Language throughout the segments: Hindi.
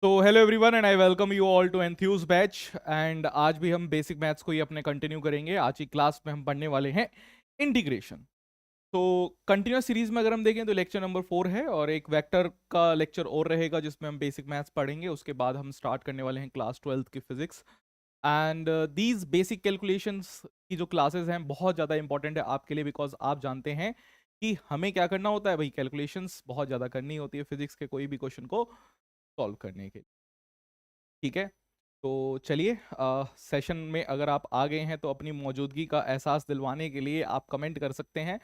तो hello everyone and I welcome you all to Enthuse batch. And आज भी हम बेसिक मैथ्स को ही अपने कंटिन्यू करेंगे। आज की क्लास में हम पढ़ने वाले हैं इंटीग्रेशन। तो कंटिन्यूस सीरीज में अगर हम देखें तो लेक्चर नंबर 4 है और एक वेक्टर का लेक्चर और रहेगा जिसमें हम बेसिक मैथ्स पढ़ेंगे। उसके बाद हम स्टार्ट करने वाले हैं क्लास 12th की physics. And these basic calculations की जो क्लासेस हैं बहुत ज़्यादा इंपॉर्टेंट है आपके लिए, बिकॉज आप जानते हैं कि हमें क्या करना होता है भाई, कैलकुलेशंस बहुत ज़्यादा करनी होती है फिजिक्स के कोई भी क्वेश्चन को सॉल्व करने के लिए। ठीक है, तो चलिए सेशन में अगर आप आ गए हैं तो अपनी मौजूदगी का एहसास दिलवाने के लिए आप कमेंट कर सकते हैं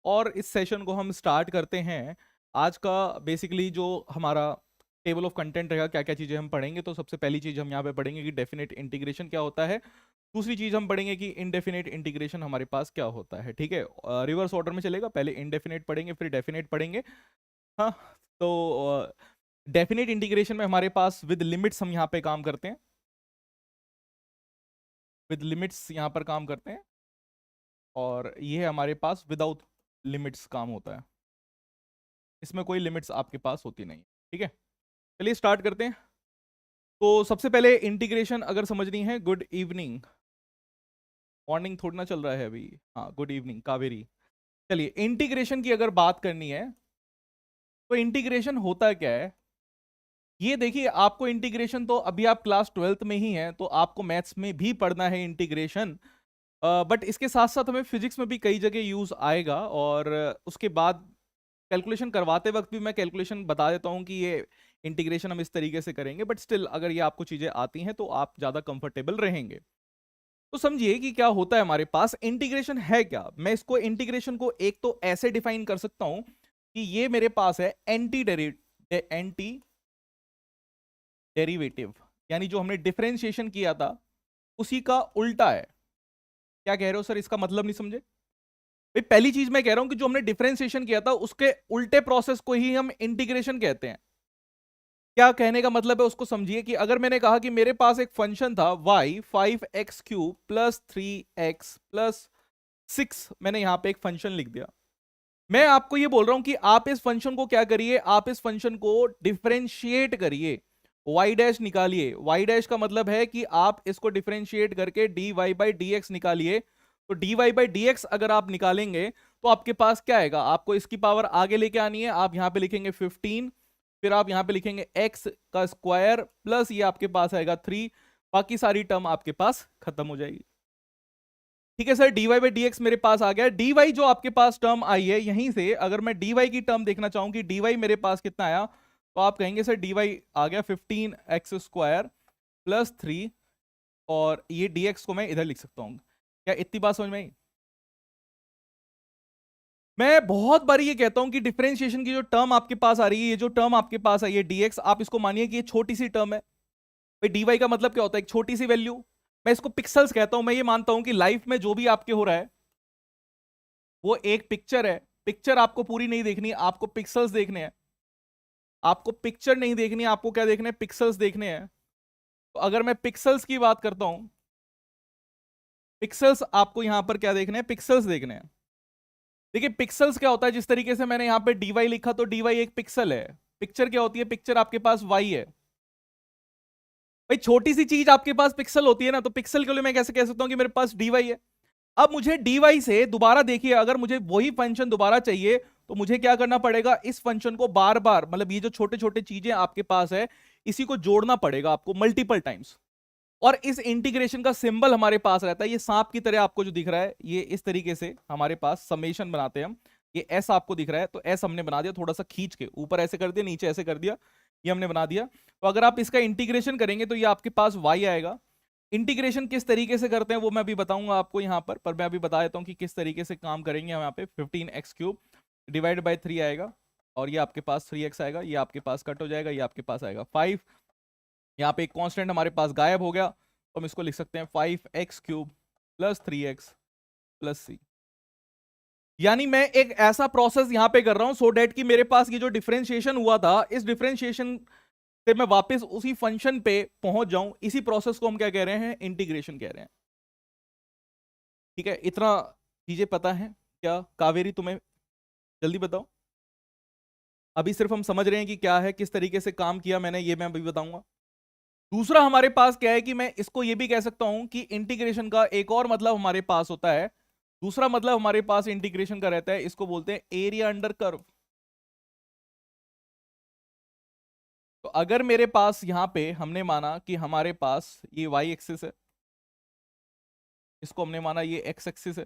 और इस सेशन को हम स्टार्ट करते हैं। आज का बेसिकली जो हमारा टेबल ऑफ कंटेंट रहेगा, क्या क्या चीज़ें हम पढ़ेंगे। तो सबसे पहली चीज़ हम यहाँ पे पढ़ेंगे कि डेफिनेट इंटीग्रेशन क्या होता है। दूसरी चीज़ हम पढ़ेंगे कि इनडेफिनेट इंटीग्रेशन हमारे पास क्या होता है। ठीक है, रिवर्स ऑर्डर में चलेगा, पहले इनडेफिनेट पढ़ेंगे फिर डेफिनेट पढ़ेंगे। हाँ, तो डेफिनेट इंटीग्रेशन में हमारे पास विद लिमिट्स हम यहाँ पे काम करते हैं, विद लिमिट्स यहाँ पर काम करते हैं। और ये हमारे पास विदाउट लिमिट्स काम होता है, इसमें कोई लिमिट्स आपके पास होती नहीं। ठीक है, चलिए स्टार्ट करते हैं। तो सबसे पहले इंटीग्रेशन अगर समझनी है, गुड इवनिंग, मॉर्निंग थोड़ा ना चल रहा है अभी। हाँ, गुड इवनिंग कावेरी। चलिए इंटीग्रेशन की अगर बात करनी है तो इंटीग्रेशन होता क्या है ये देखिए। आपको इंटीग्रेशन तो अभी आप क्लास 12th में ही हैं तो आपको मैथ्स में भी पढ़ना है इंटीग्रेशन, बट इसके साथ साथ हमें फिजिक्स में भी कई जगह यूज आएगा। और उसके बाद कैलकुलेशन करवाते वक्त भी मैं कैलकुलेशन बता देता हूँ कि ये इंटीग्रेशन हम इस तरीके से करेंगे, बट स्टिल अगर ये आपको चीजें आती हैं तो आप ज्यादा कंफर्टेबल रहेंगे। तो समझिए कि क्या होता है हमारे पास इंटीग्रेशन है क्या। मैं इसको इंटीग्रेशन को एक तो ऐसे डिफाइन कर सकता हूं कि ये मेरे पास है एंटी डेरिवेटिव, यानी जो हमने डिफरेंशिएशन किया था उसी का उल्टा है। क्या कह रहे हो सर, इसका मतलब नहीं समझे भाई। पहली चीज मैं कह रहा हूं कि जो हमने डिफरेंशिएशन किया था उसके उल्टे प्रोसेस को ही हम इंटीग्रेशन कहते हैं। क्या कहने का मतलब है उसको समझिए कि अगर मैंने कहा कि मेरे पास एक फंक्शन था y 5x³ plus 3x plus 6, मैंने यहां पे एक फंक्शन लिख दिया। मैं आपको ये बोल रहा हूं कि आप इस फंक्शन को क्या करिए, आप इस फंक्शन को डिफरेंशिएट करिए, y डैश निकालिए। y डैश का मतलब है कि आप इसको डिफरेंशिएट करके dy बाई डी एक्स निकालिए। तो dy बाई डी एक्स अगर आप निकालेंगे तो आपके पास क्या आएगा, आपको इसकी पावर आगे लेके आनी है। आप यहां पे लिखेंगे 15, फिर आप यहां पे लिखेंगे x का स्क्वायर प्लस ये आपके पास आएगा 3, बाकी सारी टर्म आपके पास खत्म हो जाएगी। ठीक है sir, dy by D x मेरे पास आ गया। dy जो आपके पास टर्म आई है, यहीं से अगर मैं dy की टर्म देखना चाहूं कि dy मेरे पास कितना आया, तो आप कहेंगे सर dy आ गया 15x² प्लस 3, और ये dx को मैं इधर लिख सकता हूं। क्या इतनी बात समझ में आई। मैं बहुत बारी ये कहता हूं कि डिफरेंशिएशन की जो टर्म आपके पास आ रही है, ये जो टर्म आपके पास आई है dx, आप इसको मानिए कि ये छोटी सी टर्म है। भाई dy का मतलब क्या होता है, एक छोटी सी वैल्यू। मैं इसको पिक्सल्स कहता हूं। मैं ये मानता हूं कि लाइफ में जो भी आपके हो रहा है वो एक पिक्चर है। पिक्चर आपको पूरी नहीं देखनी, आपको पिक्सल्स देखने हैं। आपको पिक्चर नहीं देखनी, आपको क्या देखने हैं, पिक्सल्स देखने हैं। तो अगर मैं पिक्सल्स की बात करता हूं, पिक्सल्स आपको यहां पर क्या देखने हैं, पिक्सल्स देखने हैं। देखिए पिक्सल्स क्या होता है, जिस तरीके से मैंने यहां पे dy लिखा तो dy एक पिक्सल है। पिक्चर क्या होती है, पिक्चर आपके पास y है। भाई छोटी सी चीज आपके पास पिक्सल होती है ना, तो पिक्सल के लिए मैं कैसे कह सकता हूं कि मेरे पास dy है। अब मुझे dy से दोबारा देखिए, अगर मुझे वही फंक्शन दोबारा चाहिए तो मुझे क्या करना पड़ेगा, इस फंक्शन को बार बार, मतलब ये जो छोटे छोटे चीजें आपके पास है इसी को जोड़ना पड़ेगा आपको मल्टीपल टाइम्स। और इस इंटीग्रेशन का सिंबल हमारे पास रहता है, ये सांप की तरह आपको जो दिख रहा है, ये इस तरीके से हमारे पास समेशन बनाते हैं हम। ये एस आपको दिख रहा है, तो एस हमने बना दिया थोड़ा सा खींच के, ऊपर ऐसे कर दिया नीचे ऐसे कर दिया, ये हमने बना दिया। तो अगर आप इसका इंटीग्रेशन करेंगे तो ये आपके पास y आएगा। इंटीग्रेशन किस तरीके से करते हैं वो मैं अभी बताऊंगा आपको यहाँ पर मैं अभी बता देता हूँ कि किस तरीके से काम करेंगे हम। यहाँ पे 15x³ डिवाइड बाई 3 आएगा, और ये आपके पास 3x आएगा, ये आपके पास कट हो जाएगा, ये आपके पास आएगा 5। यहाँ पे एक कांस्टेंट हमारे पास गायब हो गया, तो हम इसको लिख सकते हैं 5x³ plus 3x plus c। यानी मैं एक ऐसा प्रोसेस यहां पे कर रहा हूं सो डेट कि मेरे पास ये जो डिफरेंशिएशन हुआ था, इस डिफरेंशिएशन से मैं वापस उसी फंक्शन पे पहुंच जाऊं। इसी प्रोसेस को हम क्या कह रहे हैं, इंटीग्रेशन कह रहे हैं। ठीक है, इतना चीजें पता है क्या कावेरी तुम्हें, जल्दी बताओ। अभी सिर्फ हम समझ रहे हैं कि क्या है, किस तरीके से काम किया मैंने, ये मैं अभी बताऊंगा। दूसरा हमारे पास क्या है कि मैं इसको ये भी कह सकता हूं कि इंटीग्रेशन का एक और मतलब हमारे पास होता है, दूसरा मतलब हमारे पास इंटीग्रेशन का रहता है, इसको बोलते हैं एरिया अंडर कर्व। तो अगर मेरे पास यहां पे हमने माना कि हमारे पास ये वाई एक्सिस है, इसको हमने माना ये एक्स एक्सिस है,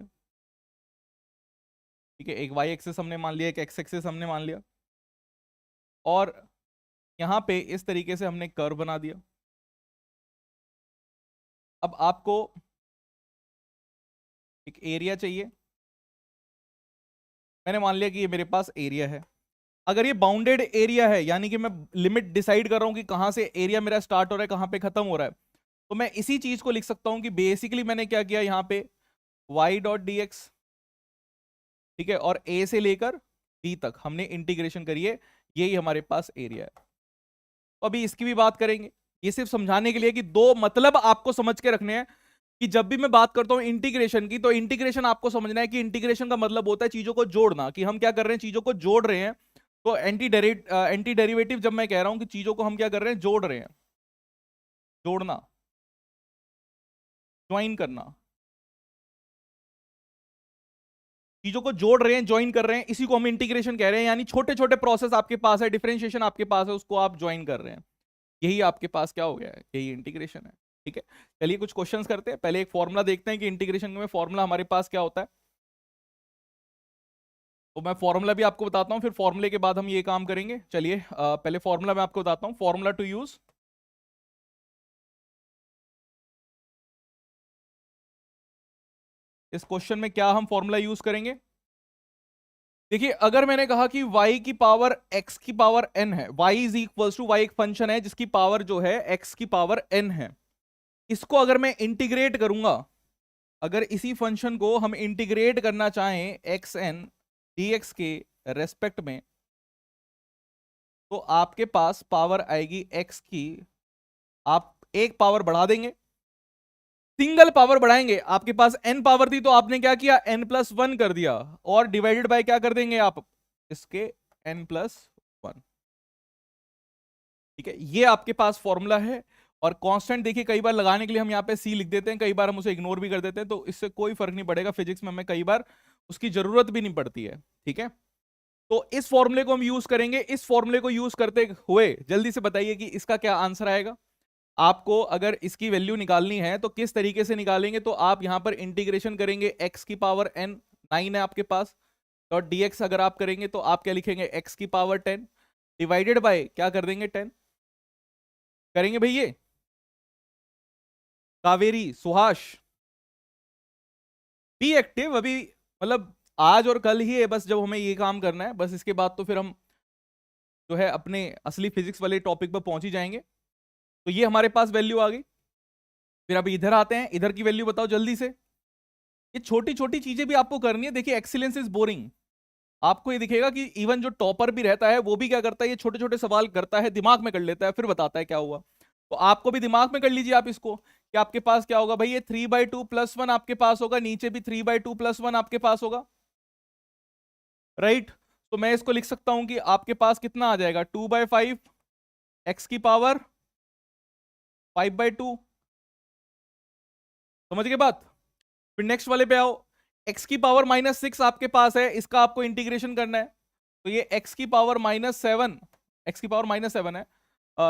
ठीक है, एक वाई एक्सिस हमने मान लिया, एक एक्स एक्सिस हमने मान लिया, और यहां पे इस तरीके से हमने कर्व बना दिया। अब आपको एक एरिया चाहिए, मैंने मान लिया कि ये मेरे पास एरिया है। अगर ये बाउंडेड एरिया है, यानी कि मैं लिमिट डिसाइड कर रहा हूं कि कहां से एरिया मेरा स्टार्ट हो रहा है, कहां पे खत्म हो रहा है, तो मैं इसी चीज को लिख सकता हूं कि बेसिकली मैंने क्या किया यहां पे y डॉट डी एक्स, ठीक है, और a से लेकर b तक हमने इंटीग्रेशन करी है, यही हमारे पास एरिया है। तो अभी इसकी भी बात करेंगे, ये सिर्फ समझाने के लिए कि दो मतलब आपको समझ के रखने हैं कि जब भी मैं बात करता हूं इंटीग्रेशन की, तो इंटीग्रेशन आपको समझना है कि इंटीग्रेशन का मतलब होता है चीजों को जोड़ना, कि हम क्या कर रहे हैं, चीजों को जोड़ रहे हैं। तो एंटी डेरिवेटिव जब मैं कह रहा हूं कि चीजों को हम क्या कर रहे हैं, जोड़ रहे हैं, जोड़ना, ज्वाइन करना, चीजों को जोड़ रहे हैं, ज्वाइन कर रहे हैं, इसी को हम इंटीग्रेशन कह रहे हैं। यानी छोटे छोटे प्रोसेस आपके पास है, डिफरेंशिएशन आपके पास है, उसको आप ज्वाइन कर रहे हैं, यही आपके पास क्या हो गया है, यही इंटीग्रेशन है। ठीक है, चलिए कुछ क्वेश्चंस करते हैं। पहले एक फॉर्मूला देखते हैं कि इंटीग्रेशन में फॉर्मूला हमारे पास क्या होता है। तो मैं फॉर्मूला भी आपको बताता हूं, फिर फॉर्मूले के बाद हम ये काम करेंगे। चलिए पहले फॉर्मूला मैं आपको बताता हूं, फॉर्मूला टू यूज। इस क्वेश्चन में क्या हम फॉर्मूला यूज करेंगे, देखिए अगर मैंने कहा कि y की पावर x की पावर n है, y is equal to, y एक फंक्शन है जिसकी पावर जो है x की पावर n है, इसको अगर मैं इंटीग्रेट करूंगा, अगर इसी फंक्शन को हम इंटीग्रेट करना चाहें एक्स एन dx के रेस्पेक्ट में, तो आपके पास पावर आएगी x की, आप एक पावर बढ़ा देंगे, सिंगल पावर बढ़ाएंगे, आपके पास n पावर थी तो आपने क्या किया, n+1 कर दिया, और डिवाइडेड बाय क्या कर देंगे आप, इसके n+1। ठीक है, ये आपके पास फॉर्मूला है। और कांस्टेंट देखिए कई बार लगाने के लिए हम यहाँ पे c लिख देते हैं, कई बार हम उसे इग्नोर भी कर देते हैं, तो इससे कोई फर्क नहीं पड़ेगा, फिजिक्स में हमें कई बार उसकी जरूरत भी नहीं पड़ती है। ठीक है, तो इस फॉर्मूले को हम यूज करेंगे। इस फॉर्मूले को यूज करते हुए जल्दी से बताइए कि इसका क्या आंसर आएगा। आपको अगर इसकी वैल्यू निकालनी है तो किस तरीके से निकालेंगे, तो आप यहां पर इंटीग्रेशन करेंगे, x की पावर n 9 है आपके पास, डॉट dx अगर आप करेंगे तो आप क्या लिखेंगे, x की पावर 10 डिवाइडेड बाय क्या कर देंगे, 10 करेंगे भैया, कावेरी सुहास बी एक्टिव अभी, मतलब आज और कल ही है बस जब हमें ये काम करना है, बस इसके बाद तो फिर हम जो है अपने असली फिजिक्स वाले टॉपिक पर पहुंच ही जाएंगे। तो ये हमारे पास वैल्यू आ गई। फिर अभी इधर आते हैं, इधर की वैल्यू बताओ जल्दी से। ये छोटी छोटी चीजें भी आपको करनी है, देखिए एक्सीलेंस इज बोरिंग, आपको ये दिखेगा कि इवन जो टॉपर भी रहता है वो भी क्या करता है, ये छोटे छोटे सवाल करता है, दिमाग में कर लेता है, फिर बताता है क्या हुआ। तो आपको भी दिमाग में कर लीजिए आप इसको, कि आपके पास क्या होगा भाई, ये 3/2+1 आपके पास होगा, नीचे भी 3/2+1 आपके पास होगा, राइट। तो मैं इसको लिख सकता हूं कि आपके पास कितना आ जाएगा, 2/5 एक्स की पावर 5/2, समझ गए बात। फिर नेक्स्ट वाले पे आओ, एक्स की पावर -6 आपके पास है, इसका आपको इंटीग्रेशन करना है, तो ये एक्स की पावर -7, एक्स की पावर -7 है,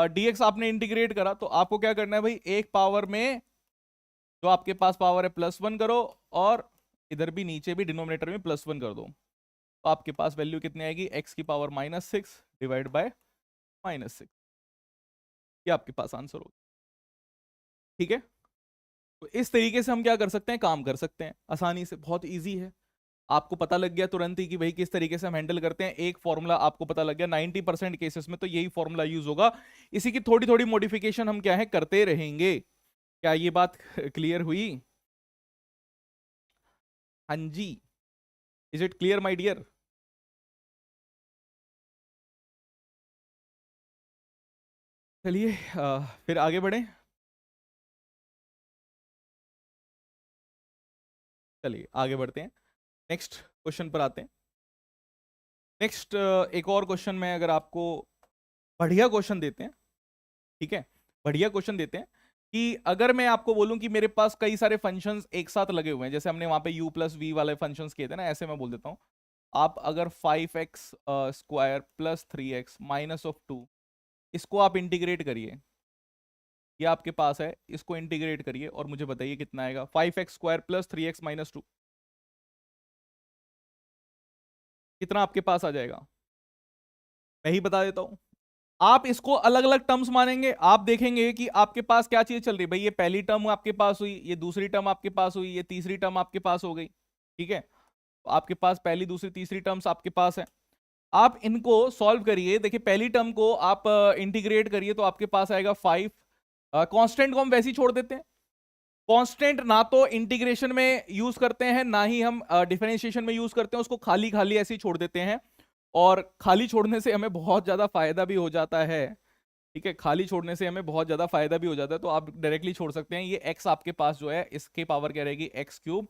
dx आपने इंटीग्रेट करा, तो आपको क्या करना है भाई, एक पावर में जो आपके पास पावर है +1 करो, और इधर भी नीचे भी डिनोमिनेटर में +1 कर दो, तो आपके पास वैल्यू कितनी आएगी, एक्स की पावर -6 डिवाइड बाय -6, ये आपके पास आंसर होगा। ठीक है, तो इस तरीके से हम क्या कर सकते हैं, काम कर सकते हैं आसानी से, बहुत इजी है। आपको पता लग गया तुरंत ही कि भाई किस तरीके से हम हैंडल करते हैं, एक फॉर्मूला आपको पता लग गया, 90% केसेस में तो यही फॉर्मूला यूज होगा, इसी की थोड़ी थोड़ी मॉडिफिकेशन हम क्या है करते रहेंगे। क्या ये बात क्लियर हुई, हाँ जी, is it clear my dear. चलिए फिर आगे बढ़े, चलिए आगे बढ़ते हैं, नेक्स्ट क्वेश्चन पर आते हैं। नेक्स्ट एक और क्वेश्चन में अगर आपको बढ़िया क्वेश्चन देते हैं, ठीक है, बढ़िया क्वेश्चन देते हैं कि अगर मैं आपको बोलूं कि मेरे पास कई सारे फंक्शंस एक साथ लगे हुए हैं, जैसे हमने वहां पे u प्लस वी वाले फंक्शंस किए थे ना, ऐसे मैं बोल देता हूं, आप अगर 5x square plus 3x minus of 2, इसको आप इंटीग्रेट करिए, ये आपके पास है, इसको इंटीग्रेट करिए और मुझे बताइए कितना आएगा। 5x square plus 3x minus 2 कितना आपके पास आ जाएगा, मैं ही बता देता हूं। आप इसको अलग अलग टर्म्स मानेंगे, आप देखेंगे कि आपके पास क्या चीज चल रही है भाई, ये पहली टर्म आपके पास हुई, ये दूसरी टर्म आपके पास हुई, ये तीसरी टर्म आपके पास हो गई, ठीक है, तो आपके पास पहली दूसरी तीसरी टर्म्स आपके पास है। आप इनको सॉल्व करिए, देखिए पहली टर्म को आप इंटीग्रेट करिए तो आपके पास आएगा 5। कांस्टेंट को हम वैसे ही छोड़ देते हैं, कांस्टेंट ना तो इंटीग्रेशन में यूज करते हैं ना ही हम डिफरेंशिएशन में यूज करते हैं, उसको खाली खाली ऐसे ही छोड़ देते हैं, और खाली छोड़ने से हमें बहुत ज्यादा फायदा भी हो जाता है, ठीक है, खाली छोड़ने से हमें बहुत ज्यादा फायदा भी हो जाता है, तो आप डायरेक्टली छोड़ सकते हैं। ये x आपके पास जो है इसकी पावर क्या रहेगी, एक्स क्यूब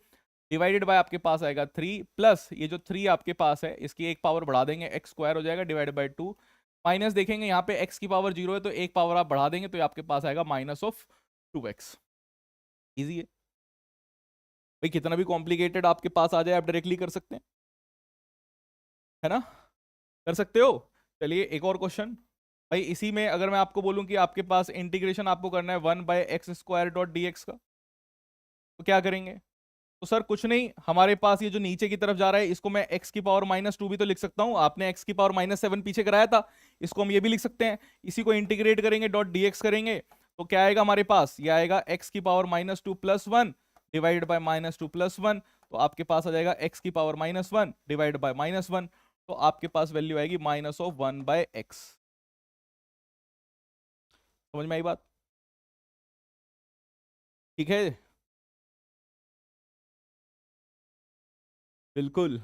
डिवाइडेड बाय आपके पास आएगा 3 प्लस ये जो 3 आपके पास है इसकी एक पावर बढ़ा देंगे, एक्स स्क्वायर हो जाएगा डिवाइडेड बाय 2, माइनस देखेंगे यहाँ पे x की पावर 0 है तो एक पावर आप बढ़ा देंगे तो ये आपके पास आएगा माइनस ऑफ 2x। इजी है भाई, कितना भी कॉम्प्लिकेटेड आपके पास आ जाए आप डायरेक्टली कर सकते हैं, है ना, कर सकते हो। चलिए एक और क्वेश्चन भाई, इसी में अगर मैं आपको बोलूं कि आपके पास इंटीग्रेशन आपको करना है 1/x² डॉट डी एक्स का, तो क्या करेंगे। तो सर कुछ नहीं, हमारे पास ये जो नीचे की तरफ जा रहा है इसको मैं x की पावर -2 भी तो लिख सकता हूं, आपने x की पावर -7 पीछे कराया था, इसको हम ये भी लिख सकते हैं, इसी को इंटीग्रेट करेंगे डॉट dx करेंगे तो क्या आएगा हमारे पास, ये आएगा x की power -2 plus 1 divide by -2 plus 1, तो आपके पास आ जाएगा x की पावर -1 डिवाइड बाय -1, तो आपके पास वैल्यू आएगी -1/x। समझ में आई बात, ठीक है, बिल्कुल,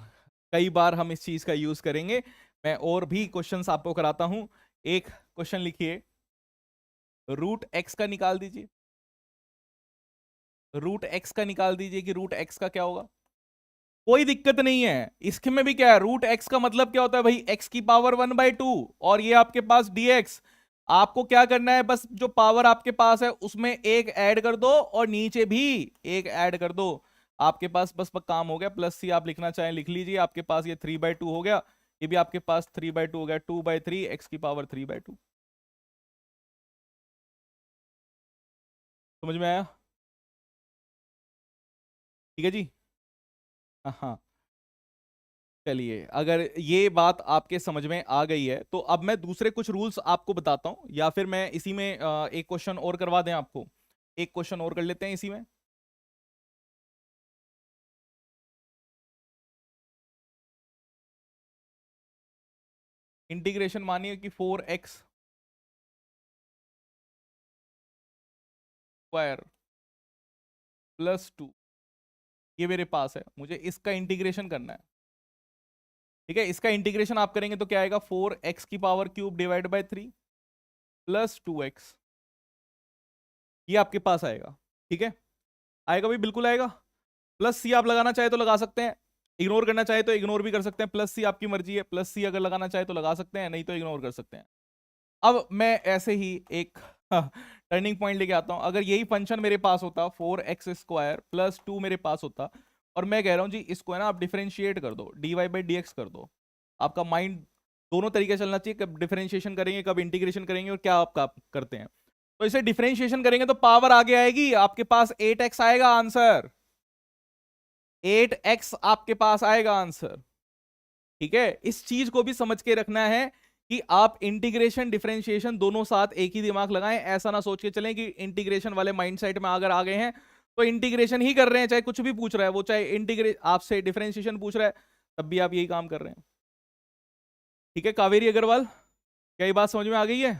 कई बार हम इस चीज का यूज करेंगे। मैं और भी क्वेश्चंस आपको कराता हूं, एक क्वेश्चन लिखिए, रूट एक्स का निकाल दीजिए, रूट एक्स का निकाल दीजिए कि रूट एक्स का क्या होगा। कोई दिक्कत नहीं है, इसके में भी क्या है, रूट एक्स का मतलब क्या होता है भाई, एक्स की पावर 1/2 और ये आपके पास dx। आपको क्या करना है, बस जो पावर आपके पास है उसमें एक ऐड कर दो और नीचे भी एक ऐड कर दो, आपके पास बस काम हो गया। प्लस सी आप लिखना चाहें लिख लीजिए, आपके पास ये 3/2 हो गया, ये भी आपके पास 3/2 हो गया, 2/3 एक्स की पावर 3/2। समझ में आया, ठीक है जी, हाँ हाँ। चलिए अगर ये बात आपके समझ में आ गई है तो अब मैं दूसरे कुछ रूल्स आपको बताता हूं, या फिर मैं इसी में एक क्वेश्चन और करवा दें आपको, एक क्वेश्चन और कर लेते हैं इसी में। इंटीग्रेशन मानिए कि 4x स्क्वायर प्लस 2 ये मेरे पास है, मुझे इसका इंटीग्रेशन करना है, ठीक है, इसका इंटीग्रेशन आप करेंगे तो क्या आएगा, 4x की power cube divide by 3 plus 2x, ये आपके पास आएगा, ठीक है, आएगा भाई, बिल्कुल आएगा। प्लस सी आप लगाना चाहे तो लगा सकते हैं, इग्नोर करना चाहे तो इग्नोर भी कर सकते हैं, प्लस सी आपकी मर्जी है, प्लस सी अगर लगाना चाहे तो लगा सकते हैं, नहीं तो इग्नोर कर सकते हैं। अब मैं ऐसे ही एक टर्निंग पॉइंट लेके आता हूं, अगर यही फंक्शन मेरे पास होता 4x² प्लस 2 मेरे पास होता, और मैं कह रहा हूं जी इसको है ना आप डिफरेंशिएट कर दो, dy/dx कर दो, आपका माइंड दोनों तरीके चलना चाहिए, कब डिफरेंशिएशन करेंगे कब इंटीग्रेशन करेंगे और क्या आपका करते हैं। तो इसे डिफरेंशिएशन करेंगे तो पावर आगे आएगी, आपके पास 8x आएगा आंसर, 8x आपके पास आएगा आंसर, ठीक है। इस चीज को भी समझ के रखना है कि आप इंटीग्रेशन डिफरेंशिएशन दोनों साथ एक ही दिमाग लगाएं, ऐसा ना सोच के चलें कि इंटीग्रेशन वाले माइंडसेट में अगर आ गए हैं तो इंटीग्रेशन ही कर रहे हैं, चाहे कुछ भी पूछ रहा है वो, चाहे इंटीग्रेट आपसे डिफरेंशिएशन पूछ रहा है तब भी आप यही काम कर रहे हैं, ठीक है। कावेरी अग्रवाल, क्या ये बात समझ में आ गई है,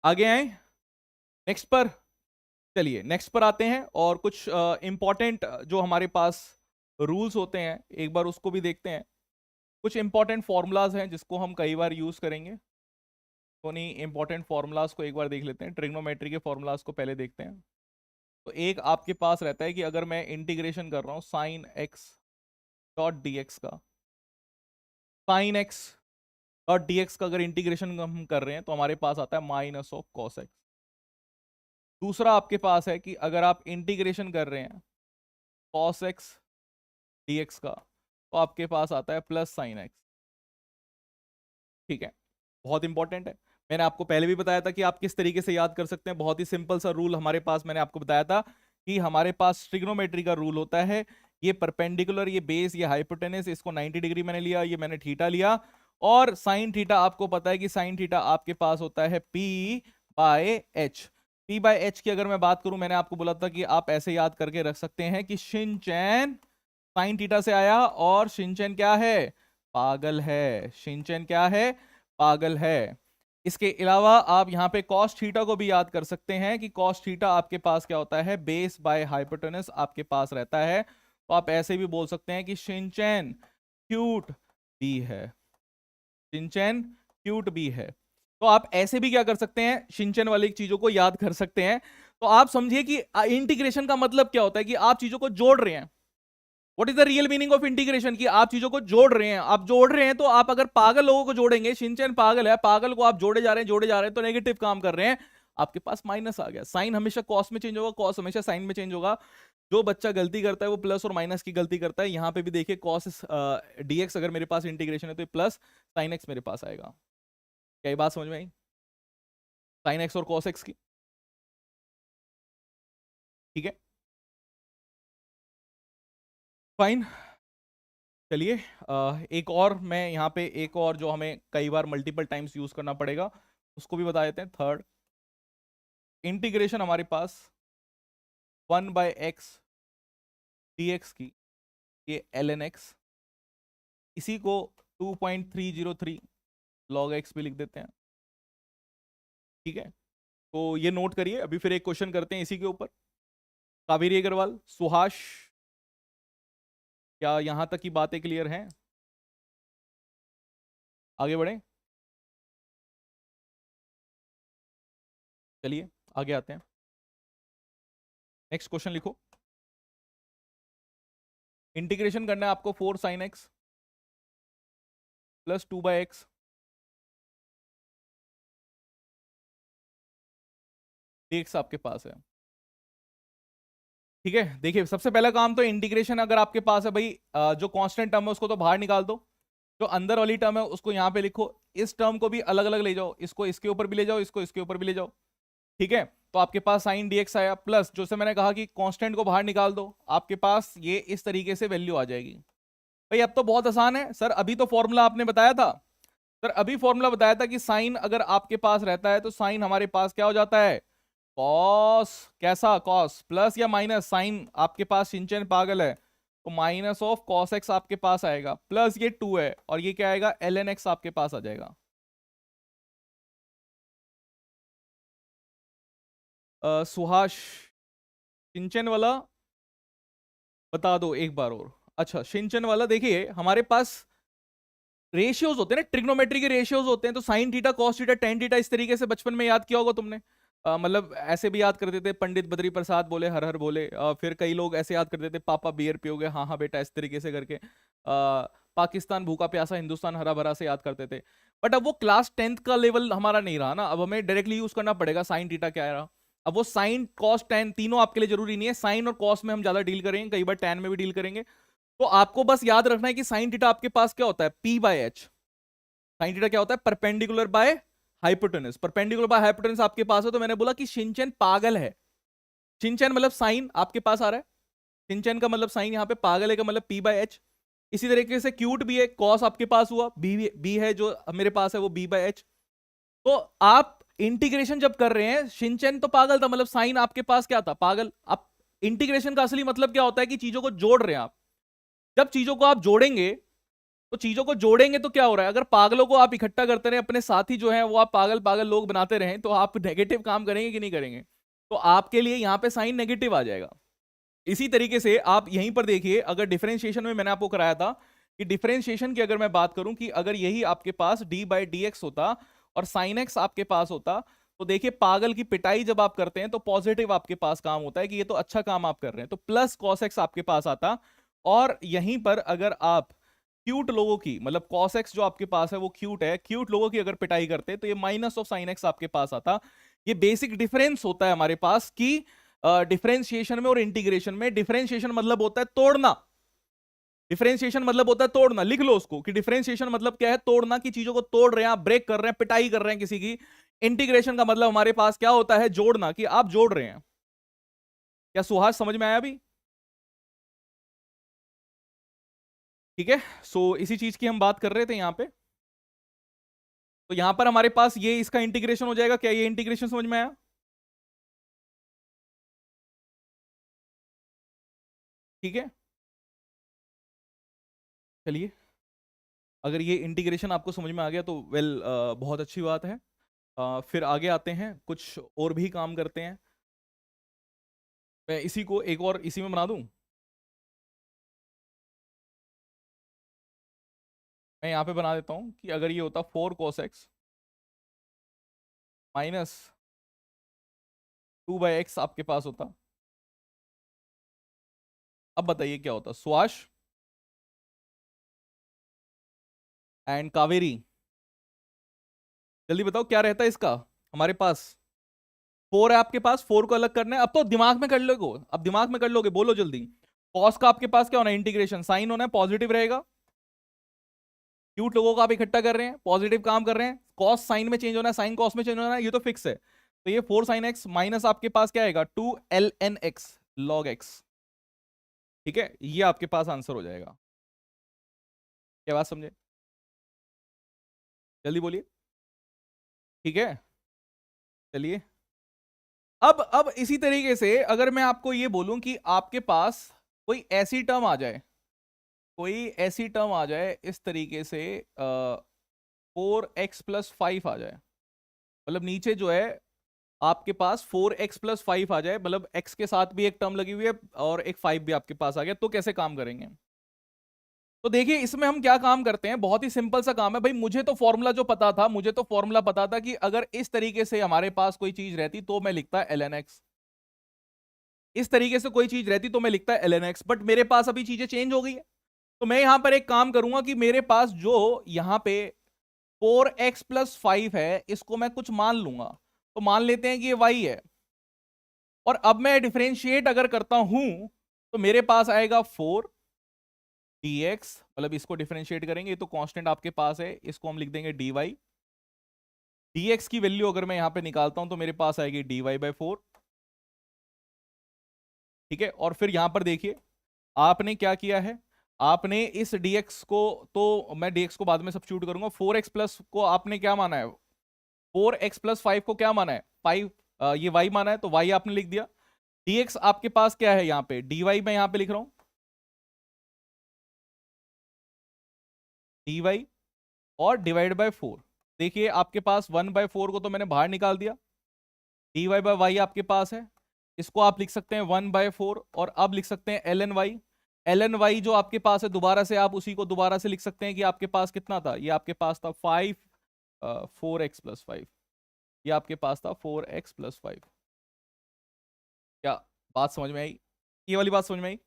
आगे आए नेक्स्ट पर, चलिए नेक्स्ट पर आते हैं और कुछ इंपॉर्टेंट जो हमारे पास रूल्स होते हैं एक बार उसको भी देखते हैं। कुछ इंपॉर्टेंट फॉर्मूलाज हैं जिसको हम कई बार यूज करेंगे, तो नहीं इंपॉर्टेंट फॉर्मूलाज को एक बार देख लेते हैं, ट्रिग्नोमेट्री के फॉर्मूलाज को पहले देखते हैं। तो एक आपके पास रहता है कि अगर मैं इंटीग्रेशन कर रहा हूँ sine x dot d x का, साइन एक्स और dx का अगर इंटीग्रेशन हम कर रहे हैं तो हमारे पास आता है माइनस ऑफ कॉस एक्स। दूसरा आपके पास है कि अगर आप इंटीग्रेशन कर रहे हैं कॉस एक्स dx का तो आपके पास आता है प्लस साइन एक्स। ठीक है, बहुत इंपॉर्टेंट है। मैंने आपको पहले भी बताया था कि आप किस तरीके से याद कर सकते हैं। बहुत ही सिंपल सा रूल हमारे पास, मैंने आपको बताया था कि हमारे पास ट्रिग्नोमेट्री का रूल होता है। ये परपेंडिकुलर, ये बेस, ये हाइपोटेनस, इसको 90 डिग्री मैंने लिया, ये मैंने थीटा लिया। और साइन थीटा आपको पता है कि साइन थीटा आपके पास होता है P by H। P by H की अगर मैं बात करूं, मैंने आपको बोला था कि आप ऐसे याद करके रख सकते हैं कि शिनचैन साइन थीटा से आया और शिनचैन क्या है, पागल है। शिनचैन क्या है, पागल है। इसके अलावा आप यहाँ पे कॉस थीटा को भी याद कर सकते हैं कि कॉस थीटा आपके पास क्या होता है, बेस बाय हाइपोटेनस आपके पास रहता है। तो आप ऐसे भी बोल सकते हैं कि शिनचैन क्यूट बी है, शिनचैन क्यूट बी है। तो आप ऐसे भी क्या कर सकते हैं, शिनचैन वाली चीजों को याद कर सकते हैं। तो आप समझिए कि इंटीग्रेशन का मतलब क्या होता है कि आप चीजों को जोड़ रहे हैं। What is the real meaning of integration, की आप चीजों को जोड़ रहे हैं। आप जोड़ रहे हैं तो आप अगर पागल लोगों को जोड़ेंगे, शिनचैन पागल है, पागल को आप जोड़े जा रहे हैं, जोड़े जा रहे हैं, तो नेगेटिव काम कर रहे हैं, आपके पास माइनस आ गया। साइन हमेशा कॉस में चेंज होगा, कॉस हमेशा साइन में चेंज होगा। जो बच्चा गलती करता है वो प्लस और माइनस की गलती करता है। यहां पे भी देखिए कॉस dx अगर मेरे पास इंटीग्रेशन है तो प्लस साइन एक्स मेरे पास आएगा। क्या ये बात समझ में आई, साइन एक्स और कॉस एक्स की? ठीक है, फाइन। चलिए एक और मैं यहाँ पे, एक और जो हमें कई बार मल्टीपल टाइम्स यूज करना पड़ेगा उसको भी बता देते हैं। थर्ड इंटीग्रेशन हमारे पास 1/x dx की, ये ln x, इसी को 2.303 log x भी लिख देते हैं। ठीक है, तो ये नोट करिए। अभी फिर एक क्वेश्चन करते हैं इसी के ऊपर। कावेरी अग्रवाल, सुहास, क्या यहां तक की बातें क्लियर हैं? आगे बढ़े, चलिए आगे आते हैं। नेक्स्ट क्वेश्चन लिखो। इंटीग्रेशन करना है आपको 4 sin x plus 2/x dx आपके पास है। ठीक है, देखिए सबसे पहला काम तो इंटीग्रेशन अगर आपके पास है भाई, जो कांस्टेंट टर्म है उसको तो बाहर निकाल दो, जो अंदर वाली टर्म है उसको यहां पे लिखो। इस टर्म को भी अलग अलग ले जाओ, इसको इसके ऊपर भी ले जाओ, इसको इसके ऊपर भी ले जाओ। ठीक है, तो आपके पास साइन dx आया, प्लस जो से मैंने कहा कि कांस्टेंट को बाहर निकाल दो, आपके पास ये इस तरीके से वैल्यू आ जाएगी। भाई अब तो बहुत आसान है सर, अभी तो फॉर्मूला आपने बताया था सर, अभी फॉर्मूला बताया था कि साइन अगर आपके पास रहता है तो साइन हमारे पास क्या हो जाता है, कॉस। कैसा कॉस, प्लस या माइनस, साइन आपके पास शिनचैन पागल है तो माइनस ऑफ कॉस एक्स आपके पास आएगा, प्लस ये 2 है और ये क्या आएगा, ln x आपके पास आ जाएगा। सुहास, शिनचैन वाला बता दो एक बार और। अच्छा, शिनचैन वाला देखिए हमारे पास रेशियोज होते हैं ना, ट्रिग्नोमेट्री के रेशियोज होते हैं, तो sine theta cos theta tan theta इस तरीके से बचपन में याद किया होगा तुमने। मतलब ऐसे भी याद करते थे, पंडित बद्री प्रसाद बोले हर हर बोले। फिर कई लोग ऐसे याद करते थे, पापा बियर पियोगे, हाँ हाँ बेटा, इस तरीके से करके। पाकिस्तान भूखा प्यासा, हिंदुस्तान हरा भरा से याद करते थे। बट अब वो क्लास 10th का लेवल हमारा नहीं रहा ना, अब हमें डायरेक्टली यूज करना पड़ेगा साइन थीटा क्या रहा। अब वो साइन कॉस टेन तीनों आपके लिए जरूरी नहीं है, साइन और कॉस में हम ज्यादा डील करेंगे, कई बार टेन में भी डील करेंगे। तो आपको बस याद रखना है कि साइन थीटा आपके पास क्या होता है, P/H। साइन थीटा क्या होता है, perpendicular by hypotenuse. Perpendicular by hypotenuse आपके पास है तो मैंने बोला कि शिनचैन पागल है। शिनचैन मतलब साइन आपके पास आ रहा है, शिनचैन का मतलब साइन, यहाँ पे पागल है का मतलब P/H। इसी तरीके से क्यूट भी है, कॉस आपके पास हुआ, बी है जो मेरे पास है वो B/H। तो आप इंटीग्रेशन जब कर रहे हैं, शिनचैन तो पागल था, मतलब साइन आपके पास क्या था, पागल। आप इंटीग्रेशन का असली मतलब क्या होता है कि चीजों को जोड़ रहे हैं आप। जब चीजों को आप जोड़ेंगे तो चीजों को जोड़ेंगे तो क्या हो रहा है, अगर पागलों को आप इकट्ठा करते रहे, अपने साथी जो है वो आप पागल पागल लोग बनाते रहें, तो आप नेगेटिव काम करेंगे कि नहीं करेंगे, तो आपके लिए यहां पे साइन नेगेटिव आ जाएगा। इसी तरीके से आप यहीं पर देखिए, अगर डिफरेंशिएशन में मैंने आपको कराया था कि डिफरेंशिएशन की अगर मैं बात करूं कि अगर यही आपके पास d/dx होता और साइन एक्स आपके पास होता, तो देखिए पागल की पिटाई जब आप करते हैं तो पॉजिटिव आपके पास काम होता है कि ये तो अच्छा काम आप कर रहे हैं, तो प्लस कॉस एक्स आपके पास आता। और यहीं पर अगर आप क्यूट लोगों की, मतलब कॉस एक्स जो आपके पास है वो क्यूट है, क्यूट लोगों की अगर पिटाई करते तो ये माइनस ऑफ साइन एक्स आपके पास आता। ये बेसिक डिफरेंस होता है हमारे पास कि डिफरेंशिएशन में और इंटीग्रेशन में। डिफरेंशिएशन मतलब होता है तोड़ना, डिफरेंशिएशन मतलब होता है तोड़ना। लिख लो उसको कि डिफरेंशिएशन मतलब क्या है, तोड़ना, की चीजों को तोड़ रहे हैं आप, ब्रेक कर रहे हैं, पिटाई कर रहे हैं किसी की। इंटीग्रेशन का मतलब हमारे पास क्या होता है, जोड़ना, कि आप जोड़ रहे हैं। क्या सुहास समझ में आया अभी? ठीक है, सो इसी चीज की हम बात कर रहे थे यहां पे। तो यहां पर हमारे पास ये इसका इंटीग्रेशन हो जाएगा। क्या ये इंटीग्रेशन समझ में आया? ठीक है, चलिए, अगर ये इंटीग्रेशन आपको समझ में आ गया तो वेल बहुत अच्छी बात है। फिर आगे आते हैं, कुछ और भी काम करते हैं। मैं इसी को एक और इसी में बना दूं। मैं यहां पे बना देता हूं कि अगर ये होता 4 cos x माइनस 2/x आपके पास होता। अब बताइए क्या होता, स्वाश एंड कावेरी, जल्दी बताओ क्या रहता है इसका हमारे पास। 4 है आपके पास, 4 को अलग करना है। अब तो दिमाग में कर लोगे, अब दिमाग में कर लोगे, बोलो जल्दी। कॉस का आपके पास क्या होना है, इंटीग्रेशन, साइन होना है, पॉजिटिव रहेगा। क्यूट लोगों को आप इकट्ठा कर रहे हैं, पॉजिटिव काम कर रहे हैं, कॉस साइन में चेंज होना है, साइन कॉस में चेंज होना है, ये तो फिक्स है। तो ये 4 sin x माइनस आपके पास क्या आएगा, 2 ln x log x। ठीक है, ये आपके पास आंसर हो जाएगा। क्या बात समझे? जल्दी बोलिए। ठीक है, चलिए। अब इसी तरीके से अगर मैं आपको ये बोलूं कि आपके पास कोई ऐसी टर्म आ जाए, कोई ऐसी टर्म आ जाए इस तरीके से 4x+5 आ जाए, मतलब नीचे जो है आपके पास 4x+5 आ जाए, मतलब x के साथ भी एक टर्म लगी हुई है और एक 5 भी आपके पास आ गया, तो कैसे काम करेंगे? तो देखिए इसमें हम क्या काम करते हैं, बहुत ही सिंपल सा काम है भाई। मुझे तो फॉर्मूला जो पता था, मुझे तो फॉर्मूला पता था कि अगर इस तरीके से हमारे पास कोई चीज रहती तो मैं लिखता ln x, इस तरीके से कोई चीज रहती तो मैं लिखता ln x, बट मेरे पास अभी चीजें चेंज हो गई है। तो मैं यहां पर एक काम करूंगा कि मेरे पास जो यहां पे 4x+5 है, इसको मैं कुछ मान लूंगा। तो मान लेते हैं कि ये y है, और अब मैं डिफरेंशिएट अगर करता हूं तो मेरे पास आएगा 4 dx, मतलब इसको डिफरेंशिएट करेंगे, ये तो कांस्टेंट आपके पास है, इसको हम लिख देंगे dy। dx की वैल्यू अगर मैं यहां पे निकालता हूं तो मेरे पास आएगी dy/4। ठीक है, और फिर यहां पर देखिए आपने क्या किया है, आपने इस dx को, तो मैं dx को बाद में सब्स्टिट्यूट करूंगा, 4x प्लस को आपने क्या माना है, 4x+5 को क्या माना है, 5, ये y माना है, तो y आपने लिख दिया। dx आपके पास क्या है यहाँ पे, dy मैं यहाँ पे लिख रहा हूं, dy और डिवाइड/4। देखिए आपके पास 1/4 को तो मैंने बाहर निकाल दिया, dy/y आपके पास है, इसको आप लिख सकते हैं 1/4, और अब लिख सकते हैं ln y जो आपके पास है, दोबारा से आप उसी को दोबारा से लिख सकते हैं कि आपके पास कितना था, ये आपके पास था 4x+5, ये आपके पास था 4x+5। क्या बात समझ में आई? ये वाली बात समझ में आई?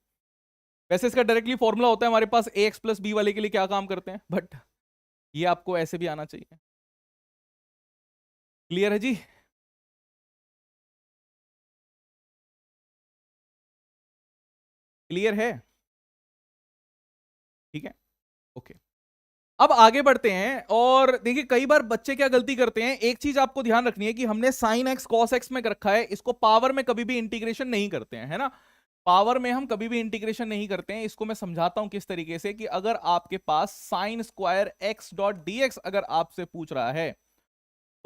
वैसे इसका डायरेक्टली फॉर्मूला होता है हमारे पास, ax+b वाले के लिए क्या काम करते हैं, बट ये आपको ऐसे भी आना चाहिए। क्लियर है जी? क्लियर है? ठीक है, ओके। अब आगे बढ़ते हैं, और देखिए कई बार बच्चे क्या गलती करते हैं, एक चीज आपको ध्यान रखनी है कि हमने साइन एक्स कॉस एक्स में रखा है, इसको पावर में कभी भी इंटीग्रेशन नहीं करते हैं, है ना। पावर में हम कभी भी इंटीग्रेशन नहीं करते हैं। इसको मैं समझाता हूं किस तरीके से, कि अगर आपके पास sine square x dot d x अगर आपसे पूछ रहा है,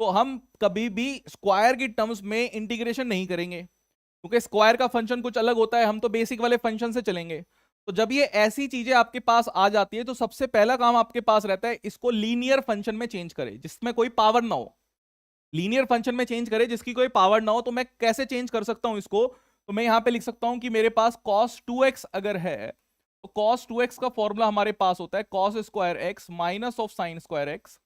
तो हम कभी भी स्क्वायर की टर्म्स में इंटीग्रेशन नहीं करेंगे, क्योंकि स्क्वायर का फंक्शन कुछ अलग होता है, हम तो बेसिक वाले फंक्शन से चलेंगे। तो जब ये ऐसी चीजें आपके पास आ जाती है, तो सबसे पहला काम आपके पास रहता है, इसको लीनियर फंक्शन में चेंज करे जिसमें कोई पावर ना हो। लीनियर फंक्शन में चेंज करे जिसकी कोई पावर ना हो। तो मैं कैसे चेंज कर सकता हूं इसको, तो मैं यहां पे लिख सकता हूं कि मेरे पास cos 2x अगर है, तो cos 2x का फॉर्मूला हमारे पास होता है cos square x minus of sine square x,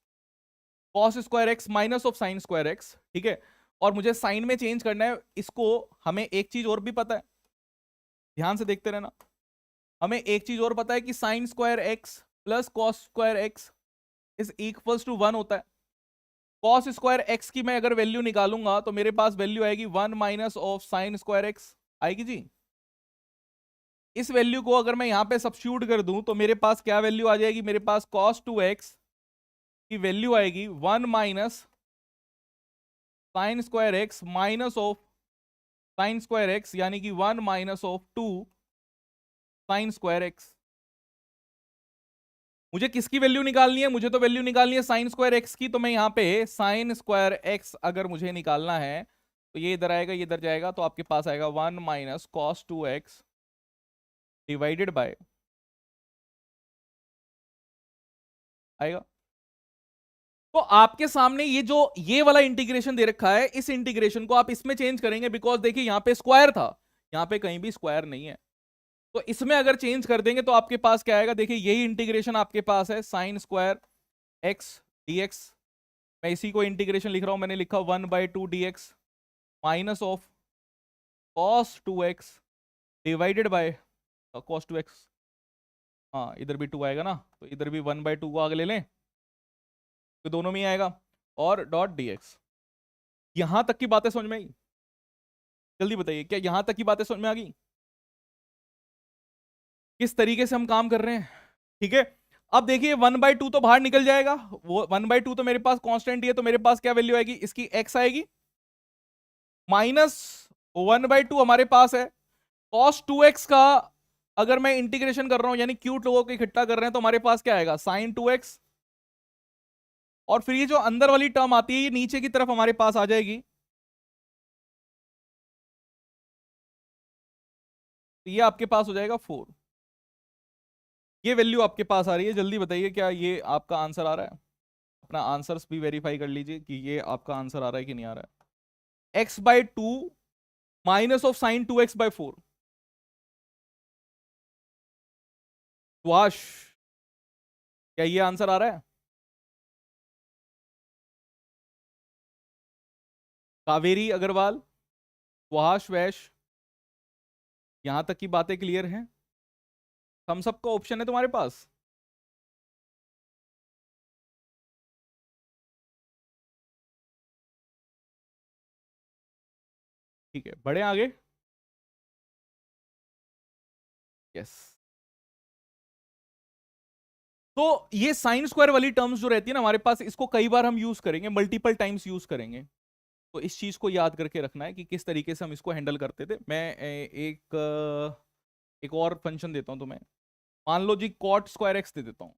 cos square x minus of sine square x. ठीक है, और मुझे साइन में चेंज करना है इसको। हमें एक चीज और भी पता है, ध्यान से देखते रहना, हमें एक चीज और पता है कि sine square x plus cos square x is equals to 1 होता है। कॉस स्क्वायर एक्स की मैं अगर वैल्यू निकालूंगा तो मेरे पास वैल्यू आएगी 1 minus of sine square x आएगी जी। इस वैल्यू को अगर मैं यहां पे सब्स्टिट्यूट कर दूं तो मेरे पास क्या वैल्यू आ जाएगी, मेरे पास cos 2x की वैल्यू आएगी 1 minus sign square x minus of sine square x, यानी कि 1 minus of 2 sign square x. मुझे किसकी वैल्यू निकालनी है, मुझे तो वैल्यू निकालनी है साइन स्क्वायर एक्स की। तो मैं यहाँ पे साइन स्क्वायर एक्स अगर मुझे निकालना है तो ये इधर आएगा, ये इधर जाएगा, तो आपके पास आएगा 1 minus cos 2x divided by आएगा। तो आपके सामने ये जो ये वाला इंटीग्रेशन दे रखा है, इस इंटीग्रेशन को आप इसमें चेंज करेंगे, बिकॉज देखिए यहां पे स्क्वायर था, यहां पे कहीं भी स्क्वायर नहीं है, तो इसमें अगर चेंज कर देंगे तो आपके पास क्या आएगा, देखिए यही इंटीग्रेशन आपके पास है साइन स्क्वायर एक्स dx। मैं इसी को इंटीग्रेशन लिख रहा हूं, मैंने लिखा 1/2 dx minus of cos 2x divided by cos 2x। हाँ इधर भी 2 आएगा ना, तो इधर भी 1/2 को आगे ले लें तो दोनों में ही आएगा, और डॉट dx। यहां तक की बातें समझ में आई? जल्दी बताइए, क्या यहां तक की बातें समझ में आ गई किस तरीके से हम काम कर रहे हैं? ठीक है, अब देखिए 1/2 तो बाहर निकल जाएगा, वो 1/2 तो मेरे पास कांस्टेंट ही है, तो मेरे पास क्या वैल्यू आएगी, इसकी x आएगी माइनस 1/2 हमारे पास है cos 2x का। अगर मैं इंटीग्रेशन कर रहा हूं यानी क्यूट लोगों को इकट्ठा कर रहे हैं तो हमारे पास क्या आएगा sin 2x, और फिर ये जो अंदर वाली टर्म आती है ये नीचे की तरफ हमारे पास आ जाएगी, तो ये आपके पास हो जाएगा 4। ये वैल्यू आपके पास आ रही है, जल्दी बताइए क्या ये आपका आंसर आ रहा है? अपना आंसर्स भी वेरीफाई कर लीजिए कि ये आपका आंसर आ रहा है कि नहीं आ रहा है। x/2 minus of sine 2x/4। Wash, क्या ये आंसर आ रहा है? कावेरी अग्रवाल, वाश वैश, यहां तक की बातें क्लियर हैं? हम सबका ऑप्शन है तुम्हारे पास? ठीक है, बढ़े आगे। यस, तो ये साइन स्क्वायर वाली टर्म्स जो रहती है ना हमारे पास, इसको कई बार हम यूज करेंगे, मल्टीपल टाइम्स यूज करेंगे, तो इस चीज को याद करके रखना है कि किस तरीके से हम इसको हैंडल करते थे। मैं एक और फंक्शन देता हूं तुम्हें, मान लो जी कॉट स्क्वायर एक्स दे देता हूं,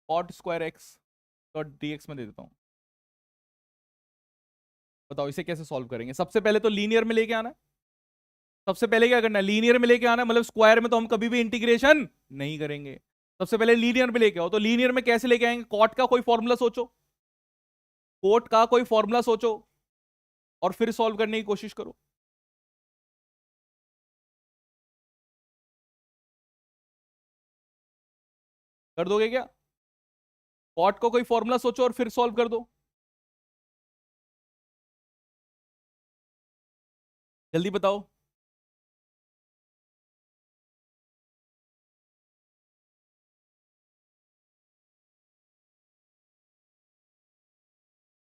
cot square x dot d x में दे देता हूं। बताओ इसे कैसे सॉल्व करेंगे? सबसे पहले तो लीनियर में लेके आना है, सबसे पहले क्या करना है, लीनियर में लेके आना है, मतलब स्क्वायर में तो हम कभी भी इंटीग्रेशन नहीं करेंगे, सबसे पहले लीनियर में लेके आओ। तो लीनियर में कैसे लेके आएंगे, कॉट का कोई फॉर्मूला सोचो, कोट का कोई फॉर्मूला सोचो और फिर सॉल्व करने की कोशिश करो। कर दोगे क्या? कॉट का कोई फॉर्मूला सोचो और फिर सॉल्व कर दो, जल्दी बताओ।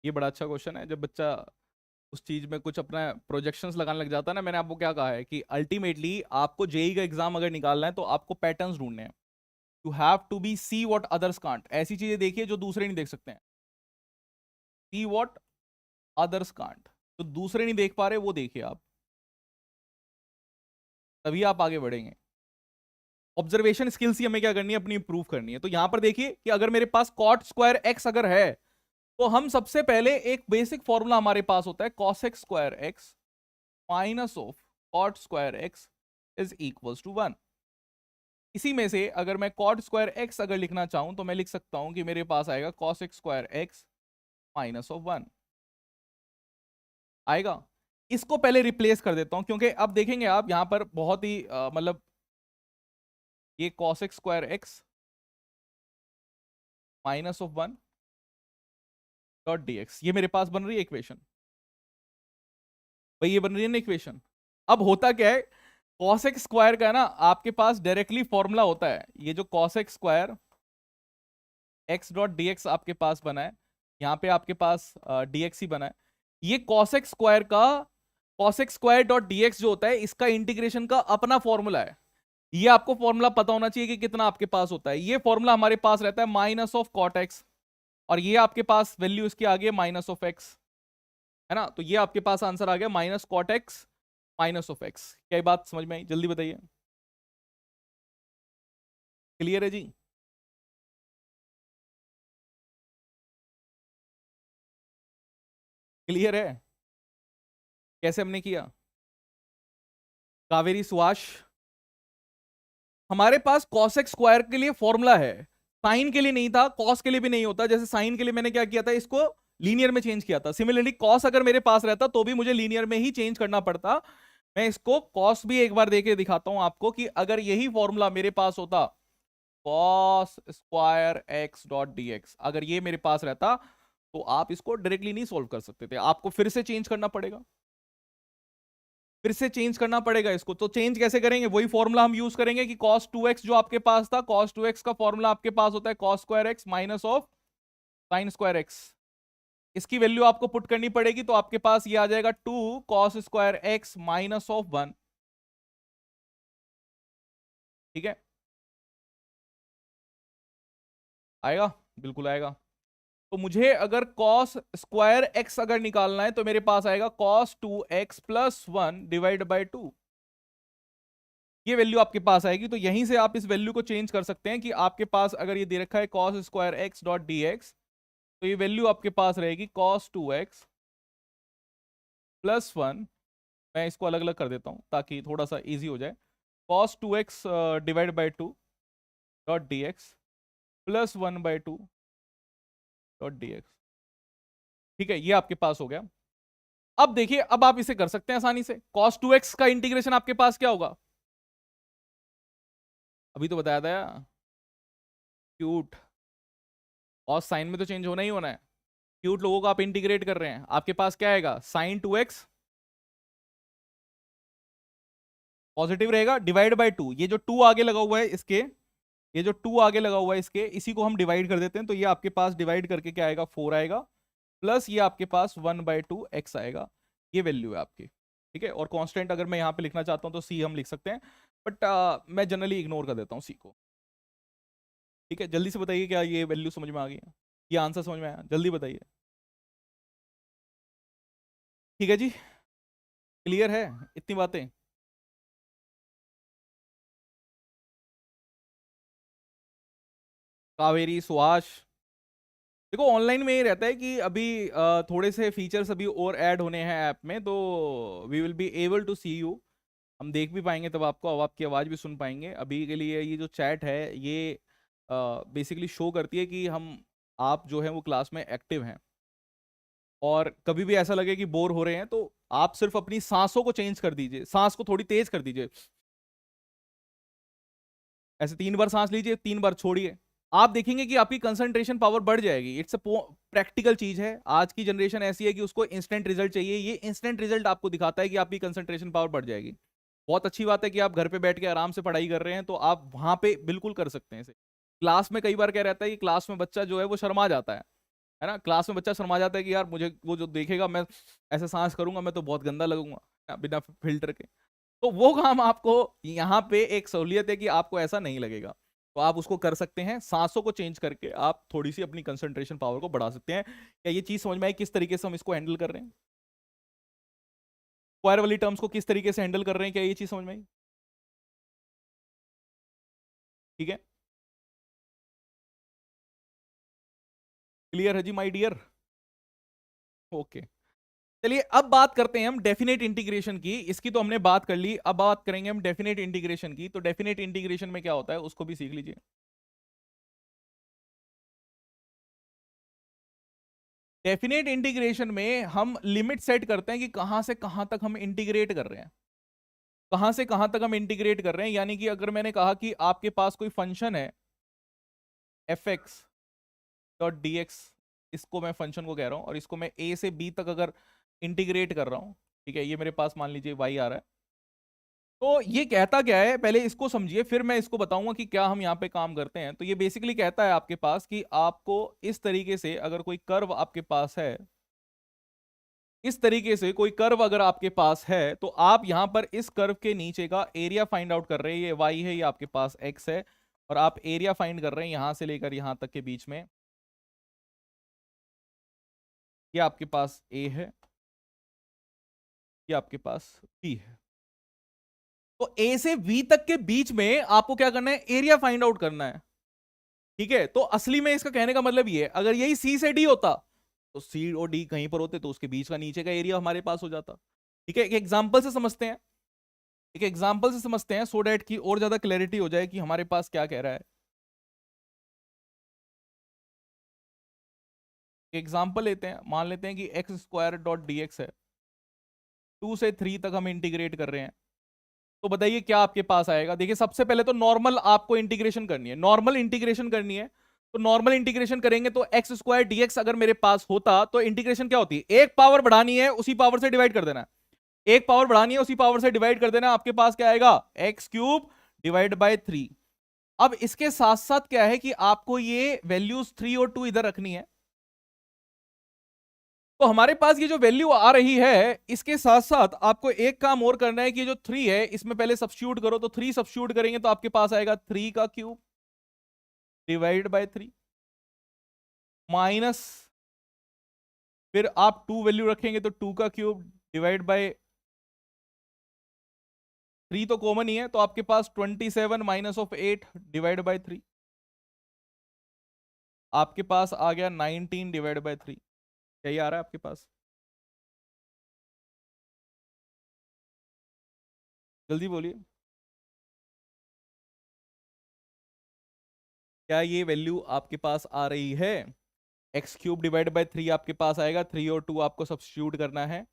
ये बड़ा अच्छा क्वेश्चन है, जब बच्चा उस चीज में कुछ अपना प्रोजेक्शंस लगाने लग जाता है ना। मैंने आपको क्या कहा है कि अल्टीमेटली आपको जेई का एग्जाम अगर निकालना है तो आपको पैटर्न्स ढूंढने हैं। You have to be see what others can't, ऐसी चीजें देखिए जो दूसरे नहीं देख सकते हैं। सी व्हाट अदर्स कांट, तो दूसरे नहीं देख पा रहे वो देखिए आप, तभी आप आगे बढ़ेंगे। ऑब्जर्वेशन स्किल्स ही हमें क्या करनी है, अपनी इंप्रूव करनी है। तो यहां पर देखिए कि अगर मेरे पास कॉट स्क्वायर एक्स अगर है तो हम सबसे पहले एक बेसिक फॉर्मूला हमारे पास होता है cos x square x minus of cot square x is equals to 1। इसी में से अगर मैं कॉट स्क्वायर एक्स अगर लिखना चाहूं तो मैं लिख सकता हूं कि मेरे पास आएगा cos x square x minus of 1 आएगा। इसको पहले रिप्लेस कर देता हूं, क्योंकि अब देखेंगे आप यहां पर बहुत ही मतलब ये cos x square x minus of 1 dot d x, ये मेरे पास बन रही है इक्वेशन, भाई ये बन रही है ना इक्वेशन। अब होता क्या है, कॉस एक्स स्क्वायर का है ना, आपके पास डायरेक्टली फॉर्मूला होता है, ये जो cos x square x dot d x आपके पास बना है, यहाँ पे आपके पास डी एक्स ही बना है, ये कॉस एक्स स्क्वायर का cos x square dot d x जो होता है, इसका इंटीग्रेशन का अपना फॉर्मूला है। ये आपको फॉर्मूला पता होना चाहिए कि कितना आपके पास होता है। ये फॉर्मूला हमारे पास रहता है माइनस ऑफ कॉट एक्स, और ये आपके पास वैल्यू इसकी आ गई माइनस ऑफ एक्स, है ना। तो ये आपके पास आंसर आ गया minus cot x minus of x. क्या ये बात समझ में आई? जल्दी बताइए। क्लियर है जी? क्लियर है कैसे हमने किया? कावेरी सुभाष, हमारे पास कॉस एक्स स्क्वायर के लिए फॉर्मूला है, साइन के लिए नहीं था, कॉस के लिए भी नहीं होता। जैसे साइन के लिए मैंने क्या किया था, इसको लीनियर में चेंज किया था, सिमिलरली कॉस अगर मेरे पास रहता तो भी मुझे लीनियर में ही चेंज करना पड़ता। मैं इसको कॉस भी एक बार देके दिखाता हूं आपको कि अगर यही फॉर्मूला मेरे पास होता, cos square x dot d x, अगर ये मेरे पास रहता तो आप इसको डायरेक्टली नहीं सोल्व कर सकते थे, आपको फिर से चेंज करना पड़ेगा, फिर से चेंज करना पड़ेगा इसको। तो चेंज कैसे करेंगे? वही फॉर्मूला हम यूज करेंगे कि cos 2x जो आपके पास था, cos 2x का फॉर्मूला आपके पास होता है cos square x minus of sine square x. इसकी वैल्यू आपको पुट करनी पड़ेगी, तो आपके पास ये आ जाएगा 2 cos square x minus of 1। ठीक है, आएगा, बिल्कुल आएगा। तो मुझे अगर cos स्क्वायर एक्स अगर निकालना है तो मेरे पास आएगा cos 2x plus 1 divide by 2। ये वैल्यू आपके पास आएगी। तो यहीं से आप इस वैल्यू को चेंज कर सकते हैं कि आपके पास अगर ये दे रखा है cos square x dot d x, तो ये वैल्यू आपके पास रहेगी cos 2x प्लस 1। मैं इसको अलग अलग कर देता हूं ताकि थोड़ा सा इजी हो जाए। cos 2x divide by 2 dot d x plus 1/2 dot d x. ठीक है, ये आपके पास हो गया। अब देखिए, अब आप इसे कर सकते हैं आसानी से। cos 2x का इंटीग्रेशन आपके पास क्या होगा? अभी तो बताया था, क्यूट। और साइन में तो चेंज होना ही होना है, क्यूट लोगों को आप इंटीग्रेट कर रहे हैं, आपके पास क्या आएगा? साइन 2x पॉजिटिव रहेगा डिवाइड बाय 2। ये जो 2 आगे लगा हुआ है इसके, ये जो 2 आगे लगा हुआ है इसके, इसी को हम डिवाइड कर देते हैं। तो ये आपके पास डिवाइड करके क्या आएगा? 4 आएगा, प्लस ये आपके पास 1/2 x आएगा। ये वैल्यू है आपकी। ठीक है, और कांस्टेंट अगर मैं यहाँ पे लिखना चाहता हूँ तो c हम लिख सकते हैं, बट मैं जनरली इग्नोर कर देता हूँ c को। ठीक है, जल्दी से बताइए क्या ये वैल्यू समझ में आ गई है? ये आंसर समझ में आया? जल्दी बताइए। ठीक है जी, क्लियर है इतनी बातें? कावेरी सुहास, देखो ऑनलाइन में ये रहता है कि अभी थोड़े से फीचर्स अभी और ऐड होने हैं ऐप में, तो we will be able to see you. हम देख भी पाएंगे तब आपको, अब आपकी आवाज़ भी सुन पाएंगे। अभी के लिए ये जो चैट है ये बेसिकली शो करती है कि हम, आप जो है वो क्लास में एक्टिव हैं। और कभी भी ऐसा लगे कि बोर हो रहे हैं तो आप सिर्फ अपनी सांसों को चेंज कर दीजिए, सांस को थोड़ी तेज कर दीजिए। ऐसे 3 बार सांस लीजिए, 3 बार छोड़िए, आप देखेंगे कि आपकी कंसंट्रेशन पावर बढ़ जाएगी। इट्स अ प्रैक्टिकल चीज है। आज की जनरेशन ऐसी है कि उसको इंस्टेंट रिजल्ट चाहिए, ये इंस्टेंट रिजल्ट आपको दिखाता है कि आपकी कंसंट्रेशन पावर बढ़ जाएगी। बहुत अच्छी बात है कि आप घर पे बैठ के आराम से पढ़ाई कर रहे हैं, तो आप वहां पे बिल्कुल कर सकते हैं इसे। क्लास में कई बार क्या रहता है कि क्लास में बच्चा जो है वो शर्मा जाता है ना। क्लास में बच्चा शर्मा जाता है कि यार मुझे वो जो देखेगा, मैं ऐसे सांस करूंगा मैं तो बहुत गंदा लगूंगा बिना फिल्टर के। तो वो काम आपको यहाँ पे एक सहूलियत है कि आपको ऐसा नहीं लगेगा, तो आप उसको कर सकते हैं। सांसों को चेंज करके आप थोड़ी सी अपनी कंसंट्रेशन पावर को बढ़ा सकते हैं। क्या ये चीज समझ में आई किस तरीके से हम इसको हैंडल कर रहे हैं? स्क्वायर वाली टर्म्स को किस तरीके से हैंडल कर रहे हैं, क्या ये चीज समझ में आई? ठीक है, क्लियर है जी माय डियर? ओके, चलिए अब बात करते हैं हम डेफिनेट इंटीग्रेशन की। इसकी तो हमने बात कर ली, अब बात करेंगे हम डेफिनेट इंटीग्रेशन की। तो डेफिनेट इंटीग्रेशन में क्या होता है उसको भी सीख लीजिए। डेफिनेट इंटीग्रेशन में हम लिमिट सेट करते हैं कि कहां से कहां तक हम इंटीग्रेट कर रहे हैं, कहां से कहां तक हम इंटीग्रेट कर रहे हैं। यानी कि अगर मैंने कहा कि आपके पास कोई फंक्शन है F x dot d x, इसको मैं फंक्शन को कह रहा हूं और इसको मैं ए से बी तक अगर इंटीग्रेट कर रहा हूं, ठीक है, ये मेरे पास मान लीजिए वाई आ रहा है, तो ये कहता क्या है, पहले इसको समझिए, फिर मैं इसको बताऊंगा कि क्या हम यहाँ पे काम करते हैं। तो ये बेसिकली कहता है आपके पास कि आपको इस तरीके से अगर कोई कर्व आपके पास है, इस तरीके से कोई कर्व अगर आपके पास है, तो आप यहां पर इस कर्व के नीचे का एरिया फाइंड आउट कर रहे हैं। ये y है, ये आपके पास x है, और आप एरिया फाइंड कर रहे हैं यहां से लेकर यहां तक के बीच में। ये आपके पास a है, ये आपके पास b है। तो a से v तक के बीच में आपको क्या करना है, एरिया फाइंड आउट करना है। ठीक है, तो असली में इसका कहने का मतलब ये है, अगर यही c से d होता तो c और d कहीं पर होते तो उसके बीच का नीचे का एरिया हमारे पास हो जाता। ठीक है, एक एग्जांपल से समझते हैं, एक एग्जांपल से समझते हैं, सो डैट की और ज्यादा क्लैरिटी हो जाए कि हमारे पास क्या कह रहा है। एग्जांपल लेते हैं, मान लेते हैं कि x square dot d x है, 2 से 3 तक हम इंटीग्रेट कर रहे हैं। तो बताइए क्या आपके पास आएगा। देखिए सबसे पहले तो नॉर्मल आपको इंटीग्रेशन करनी है, नॉर्मल इंटीग्रेशन करनी है। तो नॉर्मल इंटीग्रेशन करेंगे तो एक्स स्क्वायर डीएक्स अगर मेरे पास होता तो इंटीग्रेशन क्या होती है, एक पावर बढ़ानी है उसी पावर से डिवाइड कर देना है, एक पावर बढ़ानी है उसी पावर से डिवाइड कर देना। आपके पास क्या आएगा, एक्स क्यूब डिवाइड बाय 3। अब इसके साथ साथ क्या है कि आपको ये वैल्यूज 3 और 2 इधर रखनी है। तो हमारे पास ये जो वैल्यू आ रही है, इसके साथ साथ आपको एक काम और करना है कि जो 3 है इसमें पहले सब्स्टिट्यूट करो। तो 3 सब्स्टिट्यूट करेंगे तो आपके पास आएगा 3 का क्यूब डिवाइड बाय 3 माइनस, फिर आप 2 वैल्यू रखेंगे तो 2 का क्यूब डिवाइड बाय 3 तो कॉमन ही है, तो आपके पास 27 माइनस ऑफ 8 डिवाइड बाय 3, आपके पास आ गया 19 डिवाइड बाय 3। क्या ये आ रहा है आपके पास, जल्दी बोलिए। क्या ये वैल्यू आपके पास आ रही है, एक्स क्यूब डिवाइड बाय 3 आपके पास आएगा, 3 और 2 आपको सब्स्टिट्यूट करना है।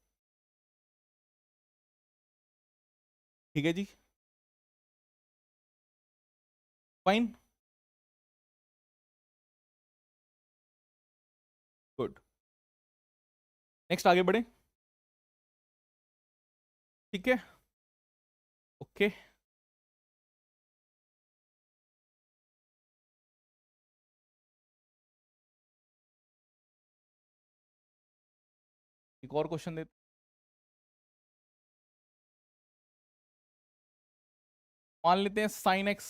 ठीक है जी, फाइन, गुड, नेक्स्ट आगे बढ़े। ठीक है, ओके, एक और क्वेश्चन देते, मान लेते हैं sine x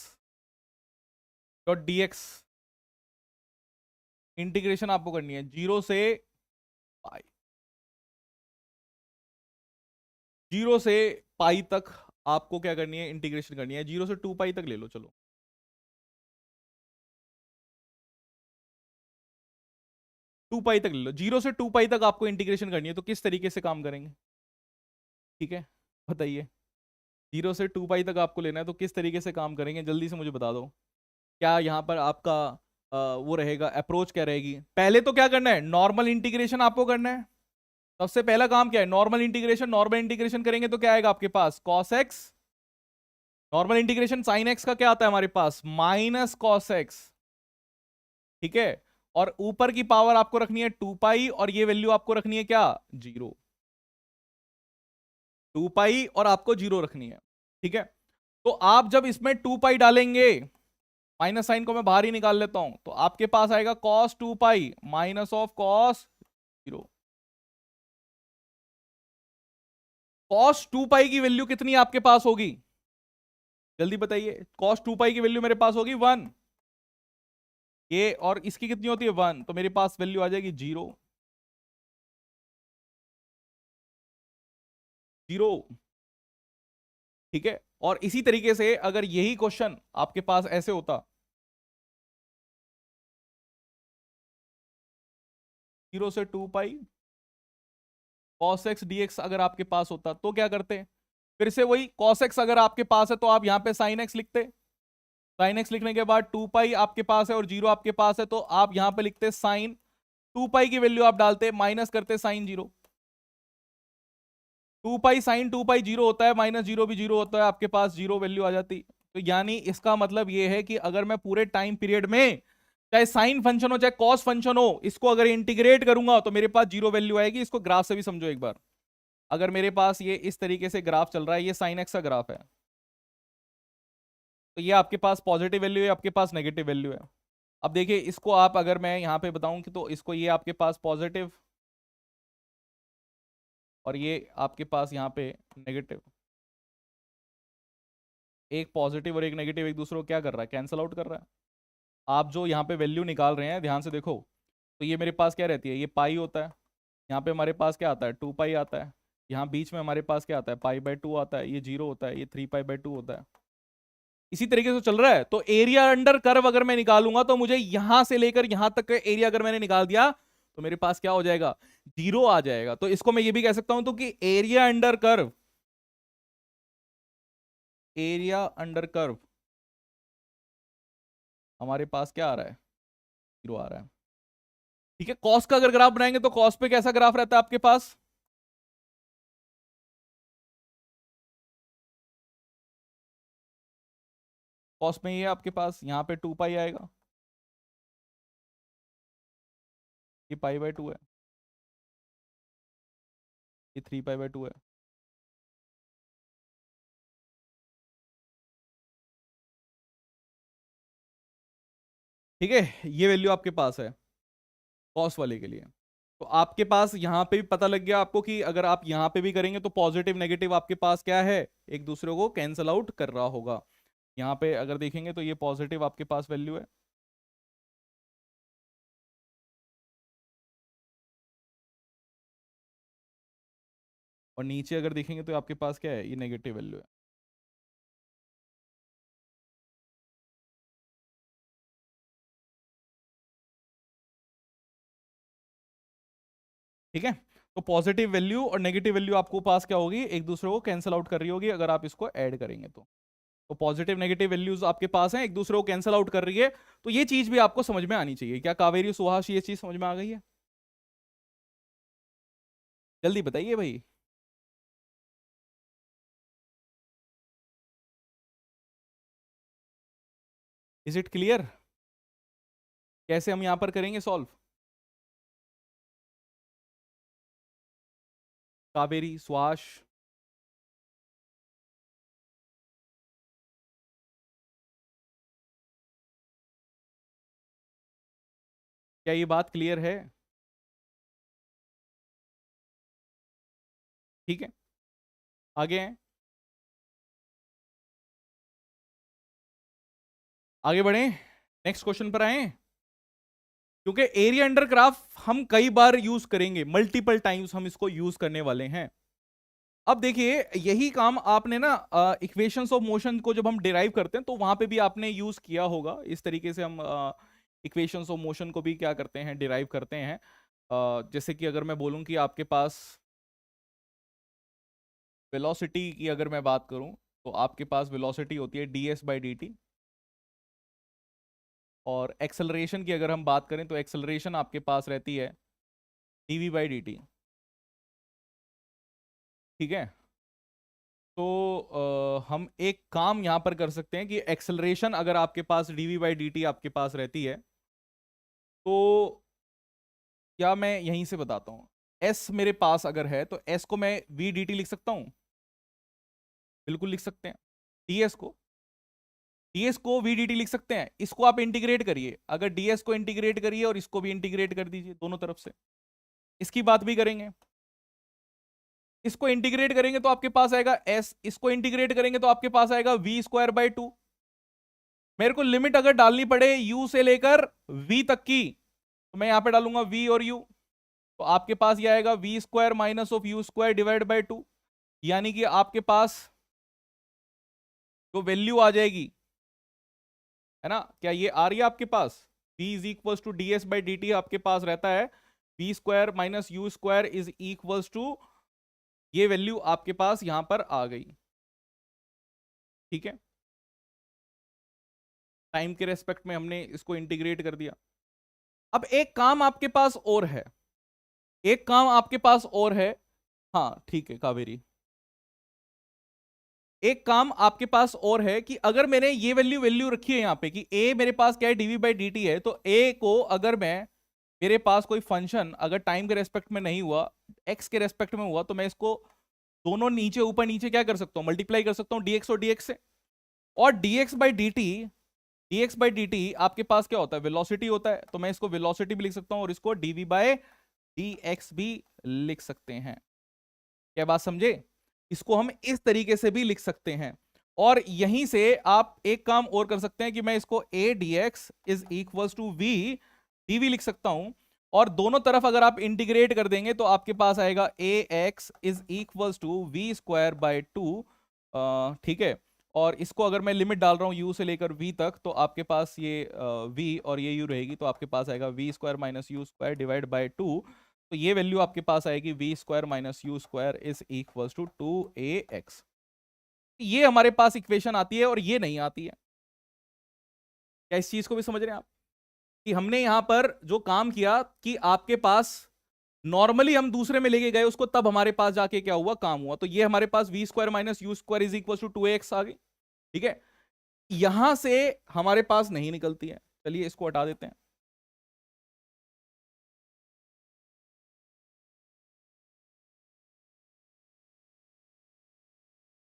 dot d x, integration आपको करनी है 0 से पाई, 0 से पाई तक आपको क्या करनी है, इंटीग्रेशन करनी है। 0 से 2 पाई तक ले लो, चलो 2 पाई तक ले लो, 0 से 2 पाई तक आपको इंटीग्रेशन करनी है। तो किस तरीके से काम करेंगे, ठीक है बताइए। 0 से 2 पाई तक आपको लेना है तो किस तरीके से काम करेंगे, जल्दी से मुझे बता दो। क्या यहाँ पर आपका वो रहेगा, अप्रोच क्या रहेगी। पहले तो क्या करना है, नॉर्मल इंटीग्रेशन आपको करना है। सबसे पहला काम क्या है, नॉर्मल इंटीग्रेशन। नॉर्मल इंटीग्रेशन करेंगे तो क्या आएगा आपके पास, cos x. Normal integration sine x का क्या आता है हमारे पास, माइनस कॉस एक्स। ठीक है, और ऊपर की पावर आपको रखनी है 2 पाई, और ये वैल्यू आपको रखनी है क्या, 0। 2 पाई और आपको 0 रखनी है। ठीक है, तो आप जब इसमें 2 पाई डालेंगे, माइनस साइन को मैं बाहर ही निकाल लेता हूं, तो आपके पास आएगा cos 2 pi minus of cos 0। Cos 2 पाई की वैल्यू कितनी आपके पास होगी, जल्दी बताइए। कॉस 2 पाई की वैल्यू मेरे पास होगी 1, ये और इसकी कितनी होती है 1, तो मेरे पास वैल्यू आ जाएगी 0, 0। ठीक है, और इसी तरीके से अगर यही क्वेश्चन आपके पास ऐसे होता, 0 से 2 pi cos x D x अगर आपके पास होता तो क्या करते, फिर से वही कॉस एक्स अगर आपके पास है तो आप यहां पे साइन एक्स लिखते, साइन एक्स लिखने के बाद 2 पाई आपके पास है और 0 आपके पास है, तो आप यहां पे लिखते साइन 2 पाई की वैल्यू आप डालते, माइनस करते साइन 0। 2 पाई साइन 2 पाई 0 होता है, माइनस 0 भी 0 होता है, आपके पास 0 वैल्यू आ जाती। तो यानी इसका मतलब ये है कि अगर मैं पूरे टाइम पीरियड में चाहे साइन फंक्शन हो चाहे कॉस फंक्शन हो, इसको अगर इंटीग्रेट करूंगा तो मेरे पास 0 वैल्यू आएगी। इसको ग्राफ से भी समझो एक बार। अगर मेरे पास ये इस तरीके से ग्राफ चल रहा है, ये साइन एक्स का ग्राफ है, तो ये आपके पास पॉजिटिव वैल्यू है, आपके पास नेगेटिव वैल्यू है। अब देखिए इसको आप, अगर मैं यहाँ पे बताऊं कि तो इसको ये आपके पास पॉजिटिव और ये आपके पास यहाँ पे नेगेटिव, एक पॉजिटिव और एक नेगेटिव एक दूसरे को क्या कर रहा है, कैंसल आउट कर रहा है। आप जो यहाँ पे वैल्यू निकाल रहे हैं ध्यान से देखो, तो ये मेरे पास क्या रहती है, ये पाई होता है, यहाँ पे हमारे पास क्या आता है 2 पाई आता है, यहाँ बीच में हमारे पास क्या आता है पाई/2 आता है, ये 0 होता है, ये 3 पाई/2 होता है। इसी तरीके से चल रहा है। तो एरिया अंडर कर्व अगर मैं निकालूंगा तो मुझे यहां से लेकर यहां तक का एरिया अगर मैंने निकाल दिया तो मेरे पास क्या हो जाएगा, 0 आ जाएगा। तो इसको मैं ये भी कह सकता हूं तो कि area under curve, area under curve हमारे पास क्या आ रहा है, 0 आ रहा है। ठीक है, कॉस का अगर ग्राफ बनाएंगे तो कॉस पे कैसा ग्राफ रहता है आपके पास, कॉस में ये आपके पास यहाँ पे 2 पाई आएगा, ये पाई/2 है, ये 3 पाई/2 है। ठीक है, ये वैल्यू आपके पास है कॉस वाले के लिए। तो आपके पास यहां पे भी पता लग गया आपको कि अगर आप यहां पे भी करेंगे तो पॉजिटिव नेगेटिव आपके पास क्या है, एक दूसरे को कैंसल आउट कर रहा होगा। यहाँ पे अगर देखेंगे तो ये पॉजिटिव आपके पास वैल्यू है, और नीचे अगर देखेंगे तो आपके पास क्या है, ये नेगेटिव वैल्यू है। ठीक है, तो पॉजिटिव वैल्यू और नेगेटिव वैल्यू आपको पास क्या होगी, एक दूसरे को कैंसिल आउट कर रही होगी अगर आप इसको ऐड करेंगे तो पॉजिटिव नेगेटिव वैल्यूज आपके पास हैं, एक दूसरे को कैंसिल आउट कर रही है। तो ये चीज भी आपको समझ में आनी चाहिए। क्या कावेरी सुहास ये चीज समझ में आ गई है, जल्दी बताइए भाई। इज इट क्लियर, कैसे हम यहां पर करेंगे सॉल्व, कावेरी सुहास। क्या ये बात क्लियर है, ठीक है, आगे हैं, आगे बढ़े, नेक्स्ट क्वेश्चन पर आए। क्योंकि एरिया अंडर ग्राफ हम कई बार यूज करेंगे, मल्टीपल टाइम्स हम इसको यूज करने वाले हैं। अब देखिए यही काम आपने ना इक्वेशंस ऑफ मोशन को जब हम डिराइव करते हैं तो वहां पे भी आपने यूज किया होगा। इस तरीके से हम इक्वेशंस ऑफ मोशन को भी क्या करते हैं, डिराइव करते हैं। जैसे कि अगर मैं बोलूं कि आपके पास वेलोसिटी की अगर मैं बात करूं तो आपके पास वेलोसिटी होती है ds/dt, और एक्सेलरेशन की अगर हम बात करें तो एक्सेलरेशन आपके पास रहती है dv/dt। ठीक है, तो हम एक काम यहां पर कर सकते हैं कि एक्सेलरेशन अगर आपके पास dv/dt आपके पास रहती है तो क्या मैं यहीं से बताता हूं, s मेरे पास अगर है तो s को मैं v/dt लिख सकता हूं, बिल्कुल लिख सकते हैं। ds को v/dt लिख सकते हैं। इसको आप इंटीग्रेट करिए, अगर ds को इंटीग्रेट करिए और इसको भी इंटीग्रेट कर दीजिए दोनों तरफ से, इसकी बात भी करेंगे। इसको इंटीग्रेट करेंगे तो आपके पास आएगा s, इसको इंटीग्रेट करेंगे तो आपके पास आएगा v²/2। मेरे को लिमिट अगर डालनी पड़े u से लेकर v तक की तो मैं यहां पे डालूंगा v और u, तो आपके पास ये आएगा v² minus of u² divide by 2, यानी कि आपके पास जो वैल्यू आ जाएगी, है ना, क्या ये आ रही है आपके पास, v is equal to ds/dt आपके पास रहता है v² माइनस u² इज इक्वल टू, ये वैल्यू आपके पास यहां पर आ गई। ठीक है, टाइम के रेस्पेक्ट में हमने इसको इंटीग्रेट कर दिया। अब एक काम आपके पास और है, एक काम आपके पास और है, हाँ ठीक है कावेरी, एक काम आपके पास और है कि अगर मैंने ये वैल्यू वैल्यू रखी है यहां पे कि a मेरे पास क्या है dv/dt है, तो a को अगर मैं, मेरे पास कोई फंक्शन अगर टाइम के रेस्पेक्ट में नहीं हुआ, x के रेस्पेक्ट में हुआ, तो मैं इसको दोनों नीचे ऊपर नीचे क्या कर सकता हूं, मल्टीप्लाई कर सकता हूं dx और dx से। और dx बाई dt आपके पास क्या होता है, वेलोसिटी होता है, तो मैं इसको वेलोसिटी भी लिख सकता हूं और इसको dv बाय dx भी लिख सकते हैं। क्या बात समझे? इसको हम इस तरीके से भी लिख सकते हैं। और यहीं से आप एक काम और कर सकते हैं कि मैं इसको a dx is equal to v dv लिख सकता हूं, और दोनों तरफ अगर आप इंटीग्रेट कर देंगे तो आपके पास आएगा ax is equal to v square by two. ठीक है, और इसको अगर मैं लिमिट डाल रहा हूं u से लेकर v तक, तो आपके पास ये v और ये u रहेगी, तो आपके पास आएगा v square minus u square divide by two. तो ये वैल्यू आपके पास आएगी v square minus u square is equal to 2ax। ये हमारे पास इक्वेशन आती है और ये नहीं आती है। क्या इस चीज को भी समझ रहे हैं आप कि हमने यहां पर जो काम किया कि आपके पास नॉर्मली हम दूसरे में लेके गए उसको, तब हमारे पास जाके क्या हुआ, काम हुआ। तो ये हमारे पास v square minus u square is equal to 2ax आ गई। ठीक है, यहां से हमारे पास नहीं निकलती है, चलिए इसको हटा देते हैं।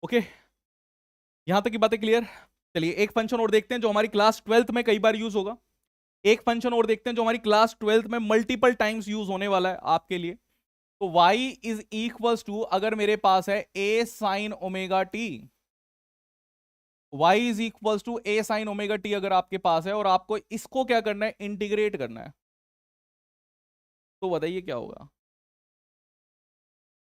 ओके, यहां तक की बातें क्लियर। चलिए एक फंक्शन और देखते हैं जो हमारी क्लास 12th में कई बार यूज होगा। एक फंक्शन और देखते हैं जो हमारी क्लास 12th में मल्टीपल टाइम्स यूज होने वाला है आपके लिए। तो y इज इक्वल्स टू, अगर मेरे पास है a sine omega t, y is equals to a sine omega t अगर आपके पास है, और आपको इसको क्या करना है, इंटीग्रेट करना है, तो बताइए क्या होगा।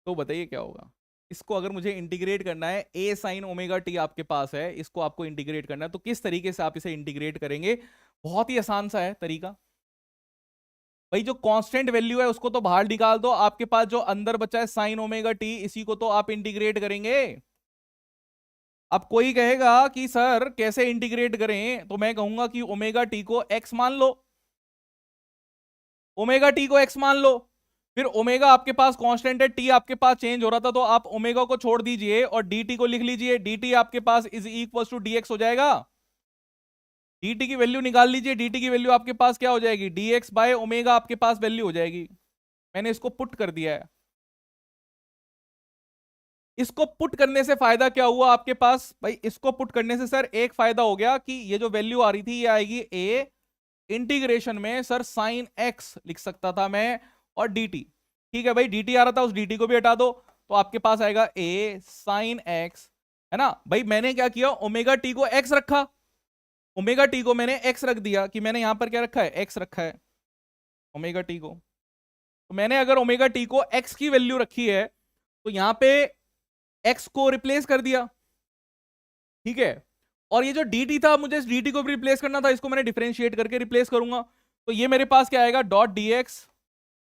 तो बताइए क्या होगा। इसको अगर मुझे इंटीग्रेट करना है, a साइन ओमेगा टी आपके पास है, इसको आपको इंटीग्रेट करना है, तो किस तरीके से आप इसे इंटीग्रेट करेंगे। बहुत ही आसान सा है तरीका। भाई जो कांस्टेंट वैल्यू है उसको तो बाहर निकाल दो, आपके पास जो अंदर बचा है साइन ओमेगा टी, इसी को तो आप इंटीग्रेट करेंगे। अब कोई कहेगा कि सर कैसे इंटीग्रेट करें, तो मैं कहूंगा कि ओमेगा टी को एक्स मान लो, ओमेगा टी को एक्स मान लो। फिर ओमेगा आपके पास कांस्टेंट है, टी आपके पास चेंज हो रहा था, तो आप ओमेगा को छोड़ दीजिए और dt को लिख लीजिए। dt आपके पास इज इक्वल टू dx हो जाएगा। dt की वैल्यू निकाल लीजिए, dt की वैल्यू आपके पास क्या हो जाएगी, dx बाय ओमेगा आपके पास वैल्यू हो जाएगी। मैंने इसको पुट कर दिया है। इसको पुट करने से फायदा क्या हुआ आपके पास, भाई इसको पुट करने से सर एक फायदा हो गया कि ये जो वैल्यू आ रही थी ये आएगी a इंटीग्रेशन में सर साइन x लिख सकता था मैं, और dt। ठीक है भाई, dt आ रहा था, उस dt को भी हटा दो, तो आपके पास आएगा a साइन x, है ना। भाई मैंने क्या किया, ओमेगा टी को x रखा, ओमेगा टी को मैंने x रख दिया, कि मैंने यहां पर क्या रखा है, x रखा है ओमेगा टी को। तो मैंने अगर ओमेगा टी को x की वैल्यू रखी है, तो यहां पे x को रिप्लेस कर दिया। ठीक है, और ये जो dt था, मुझे इस dt को भी रिप्लेस करना था, इसको मैंने डिफरेंशिएट करके रिप्लेस करूंगा। तो ये मेरे पास क्या आएगा, डॉट dx,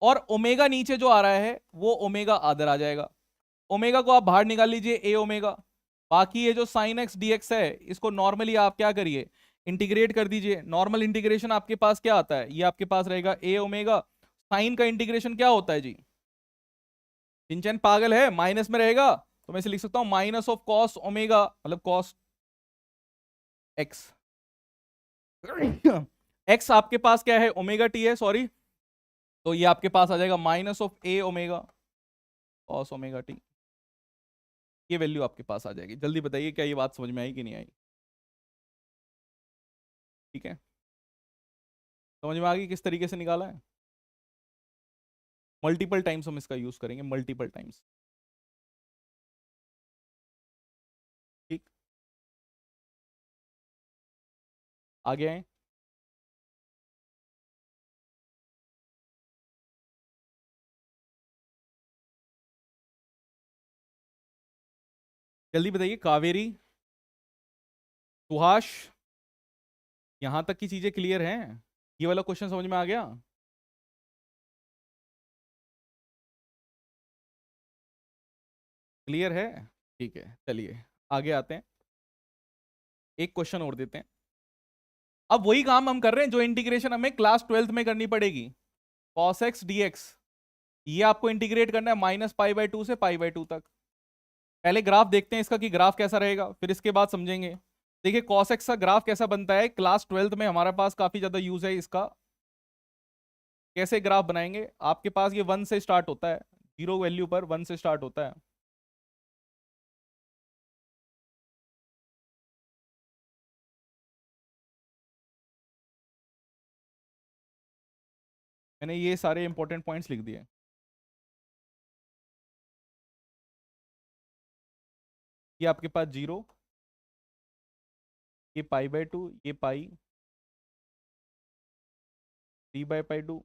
और ओमेगा नीचे जो आ रहा है वो ओमेगा आदर आ जाएगा। ओमेगा को आप बाहर निकाल लीजिए, a ओमेगा। बाकी ये जो साइन एक्स dx है, इसको नॉर्मली आप क्या करिए, इंटीग्रेट कर दीजिए। नॉर्मल इंटीग्रेशन आपके पास क्या आता है, ये आपके पास रहेगा a ओमेगा। साइन का इंटीग्रेशन क्या होता है जी, चिंचन पागल है, माइनस में रहेगा, तो मैं इसे लिख सकता हूं माइनस ऑफ कॉस ओमेगा, मतलब कॉस एक्स। एक्स आपके पास क्या है, ओमेगा टी है, सॉरी, तो ये आपके पास आ जाएगा minus of A omega cos omega T. ये वैल्यू आपके पास आ जाएगी। जल्दी बताइए क्या ये बात समझ में आई कि नहीं आई। ठीक है, समझ में आ गई किस तरीके से निकाला है। मल्टीपल टाइम्स हम इसका यूज करेंगे, मल्टीपल टाइम्स। ठीक, आगे आए। जल्दी बताइए, कावेरी, सुहास, यहां तक की चीजें क्लियर हैं। ये वाला क्वेश्चन समझ में आ गया। क्लियर है, ठीक है, चलिए आगे आते हैं। एक क्वेश्चन और देते हैं। अब वही काम हम कर रहे हैं जो इंटीग्रेशन हमें क्लास 12th में करनी पड़ेगी। cos x dx, ये आपको इंटीग्रेट करना है माइनस पाई बाई टू से पाई बाई टू तक। पहले ग्राफ देखते हैं इसका कि ग्राफ कैसा रहेगा, फिर इसके बाद समझेंगे। देखिए cos x का ग्राफ कैसा बनता है, क्लास 12th में हमारे पास काफी ज्यादा यूज है इसका। कैसे ग्राफ बनाएंगे, आपके पास ये 1 से स्टार्ट होता है, जीरो वैल्यू पर 1 से स्टार्ट होता है। मैंने ये सारे इंपॉर्टेंट पॉइंट्स लिख दिए। ये आपके पास 0, ये π/2, ये पाई, 3/2,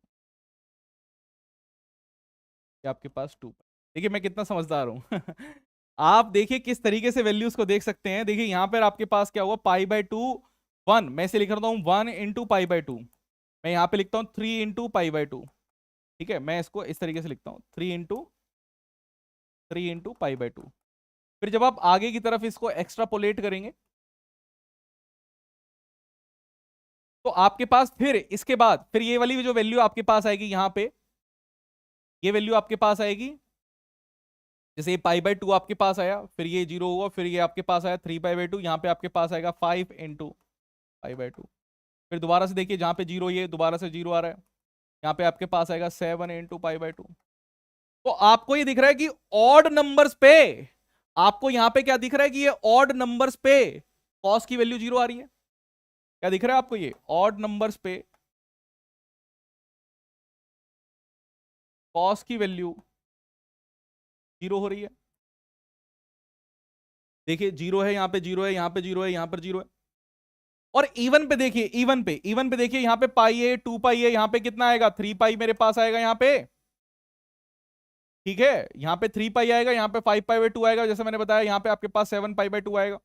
ये आपके पास 2। देखिए मैं कितना समझदार हूं। आप देखिए किस तरीके से वैल्यूज को देख सकते हैं। देखिए यहां पर आपके पास क्या हुआ, π/2 1, मैं इसे लिख रहा हूं 1 इंटू π/2। मैं यहां पे लिखता हूं 3 इंटू π/2। ठीक है, मैं इसको इस तरीके से लिखता हूं 3 इंटू π/2। फिर जब आप आगे की तरफ इसको एक्स्ट्रापोलेट करेंगे तो आपके पास फिर इसके बाद फिर ये वाली जो वैल्यू आपके पास आएगी, यहां पे ये वैल्यू आपके पास आएगी। जैसे ये π/2 आपके पास आया, फिर ये 0 हुआ, फिर ये आपके पास आया 3π/2, यहाँ पे आपके पास आएगा 5 इंटू π/2। फिर दोबारा से देखिए जहां पे 0, ये दोबारा से 0 आ रहा है, यहाँ पे आपके पास आएगा 7 इंटू π/2। तो आपको ये दिख रहा है कि ऑड नंबर्स पे, आपको यहां पे क्या दिख रहा है कि ये ऑड नंबर्स पे कॉस की वैल्यू 0 आ रही है। क्या दिख रहा है आपको, ये ऑड नंबर्स पे कॉस की वैल्यू 0 हो रही है। देखिए 0 है, यहां पे 0 है, यहां पे 0 है, यहां पर 0 है। और इवन पे देखिए, इवन पे देखिए, यहां पे पाई है, 2 पाई है, यहां पे कितना आएगा 3 पाई मेरे पास आएगा यहां पे। ठीक है, यहां पे 3 पाई आएगा, यहां पे 5π/2 आएगा, जैसे मैंने बताया यहां पे आपके पास 7π/2 आएगा।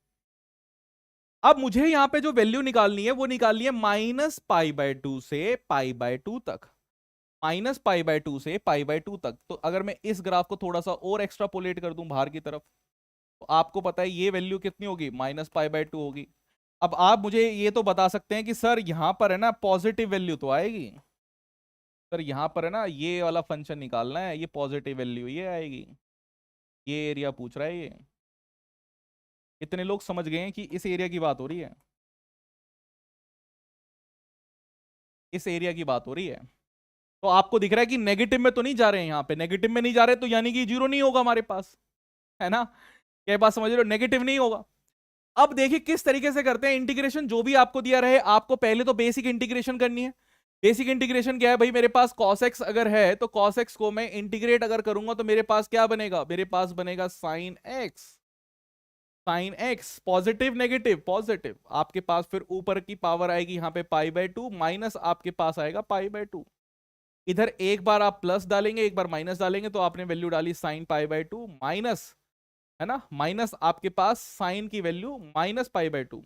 अब मुझे यहां पे जो वैल्यू निकालनी है वो निकालनी है -π/2 से π/2 तक, -π/2 से π/2 तक। तो अगर मैं इस ग्राफ को थोड़ा सा और एक्स्ट्रापोलेट कर दूं बाहर की तरफ, तो आपको पता है ये वैल्यू कितनी होगी, -π/2 होगी। अब आप मुझे ये तो बता सकते हैं कि सर यहां पर है ना पॉजिटिव वैल्यू तो आएगी, सर यहां पर है ना ये वाला फंक्शन निकालना है, ये पॉजिटिव वैल्यू ये आएगी। ये एरिया पूछ रहा है ये। इतने लोग समझ गए हैं कि इस एरिया की बात हो रही है, इस एरिया की बात हो रही है। तो आपको दिख रहा है कि नेगेटिव में तो नहीं जा रहे हैं, यहां पे नेगेटिव में नहीं जा रहे, तो यानी कि 0 नहीं होगा हमारे पास, है ना। क्या बात समझ रहे हो, नेगेटिव नहीं होगा। अब देखिए किस तरीके से करते हैं इंटीग्रेशन। जो भी आपको दिया रहे, आपको पहले तो बेसिक इंटीग्रेशन करनी है। बेसिक इंटीग्रेशन क्या है भाई, मेरे पास cos x अगर है तो cos x को मैं इंटीग्रेट अगर करूंगा तो मेरे पास क्या बनेगा, मेरे पास बनेगा sin x। Sine x positive negative positive, आपके पास फिर ऊपर की पावर आएगी यहाँ पे π/2 माइनस आपके पास आएगा π/2। इधर एक बार आप प्लस डालेंगे, एक बार माइनस डालेंगे, तो आपने वैल्यू डाली साइन π/2 माइनस, है ना, माइनस आपके पास साइन की वैल्यू -π/2।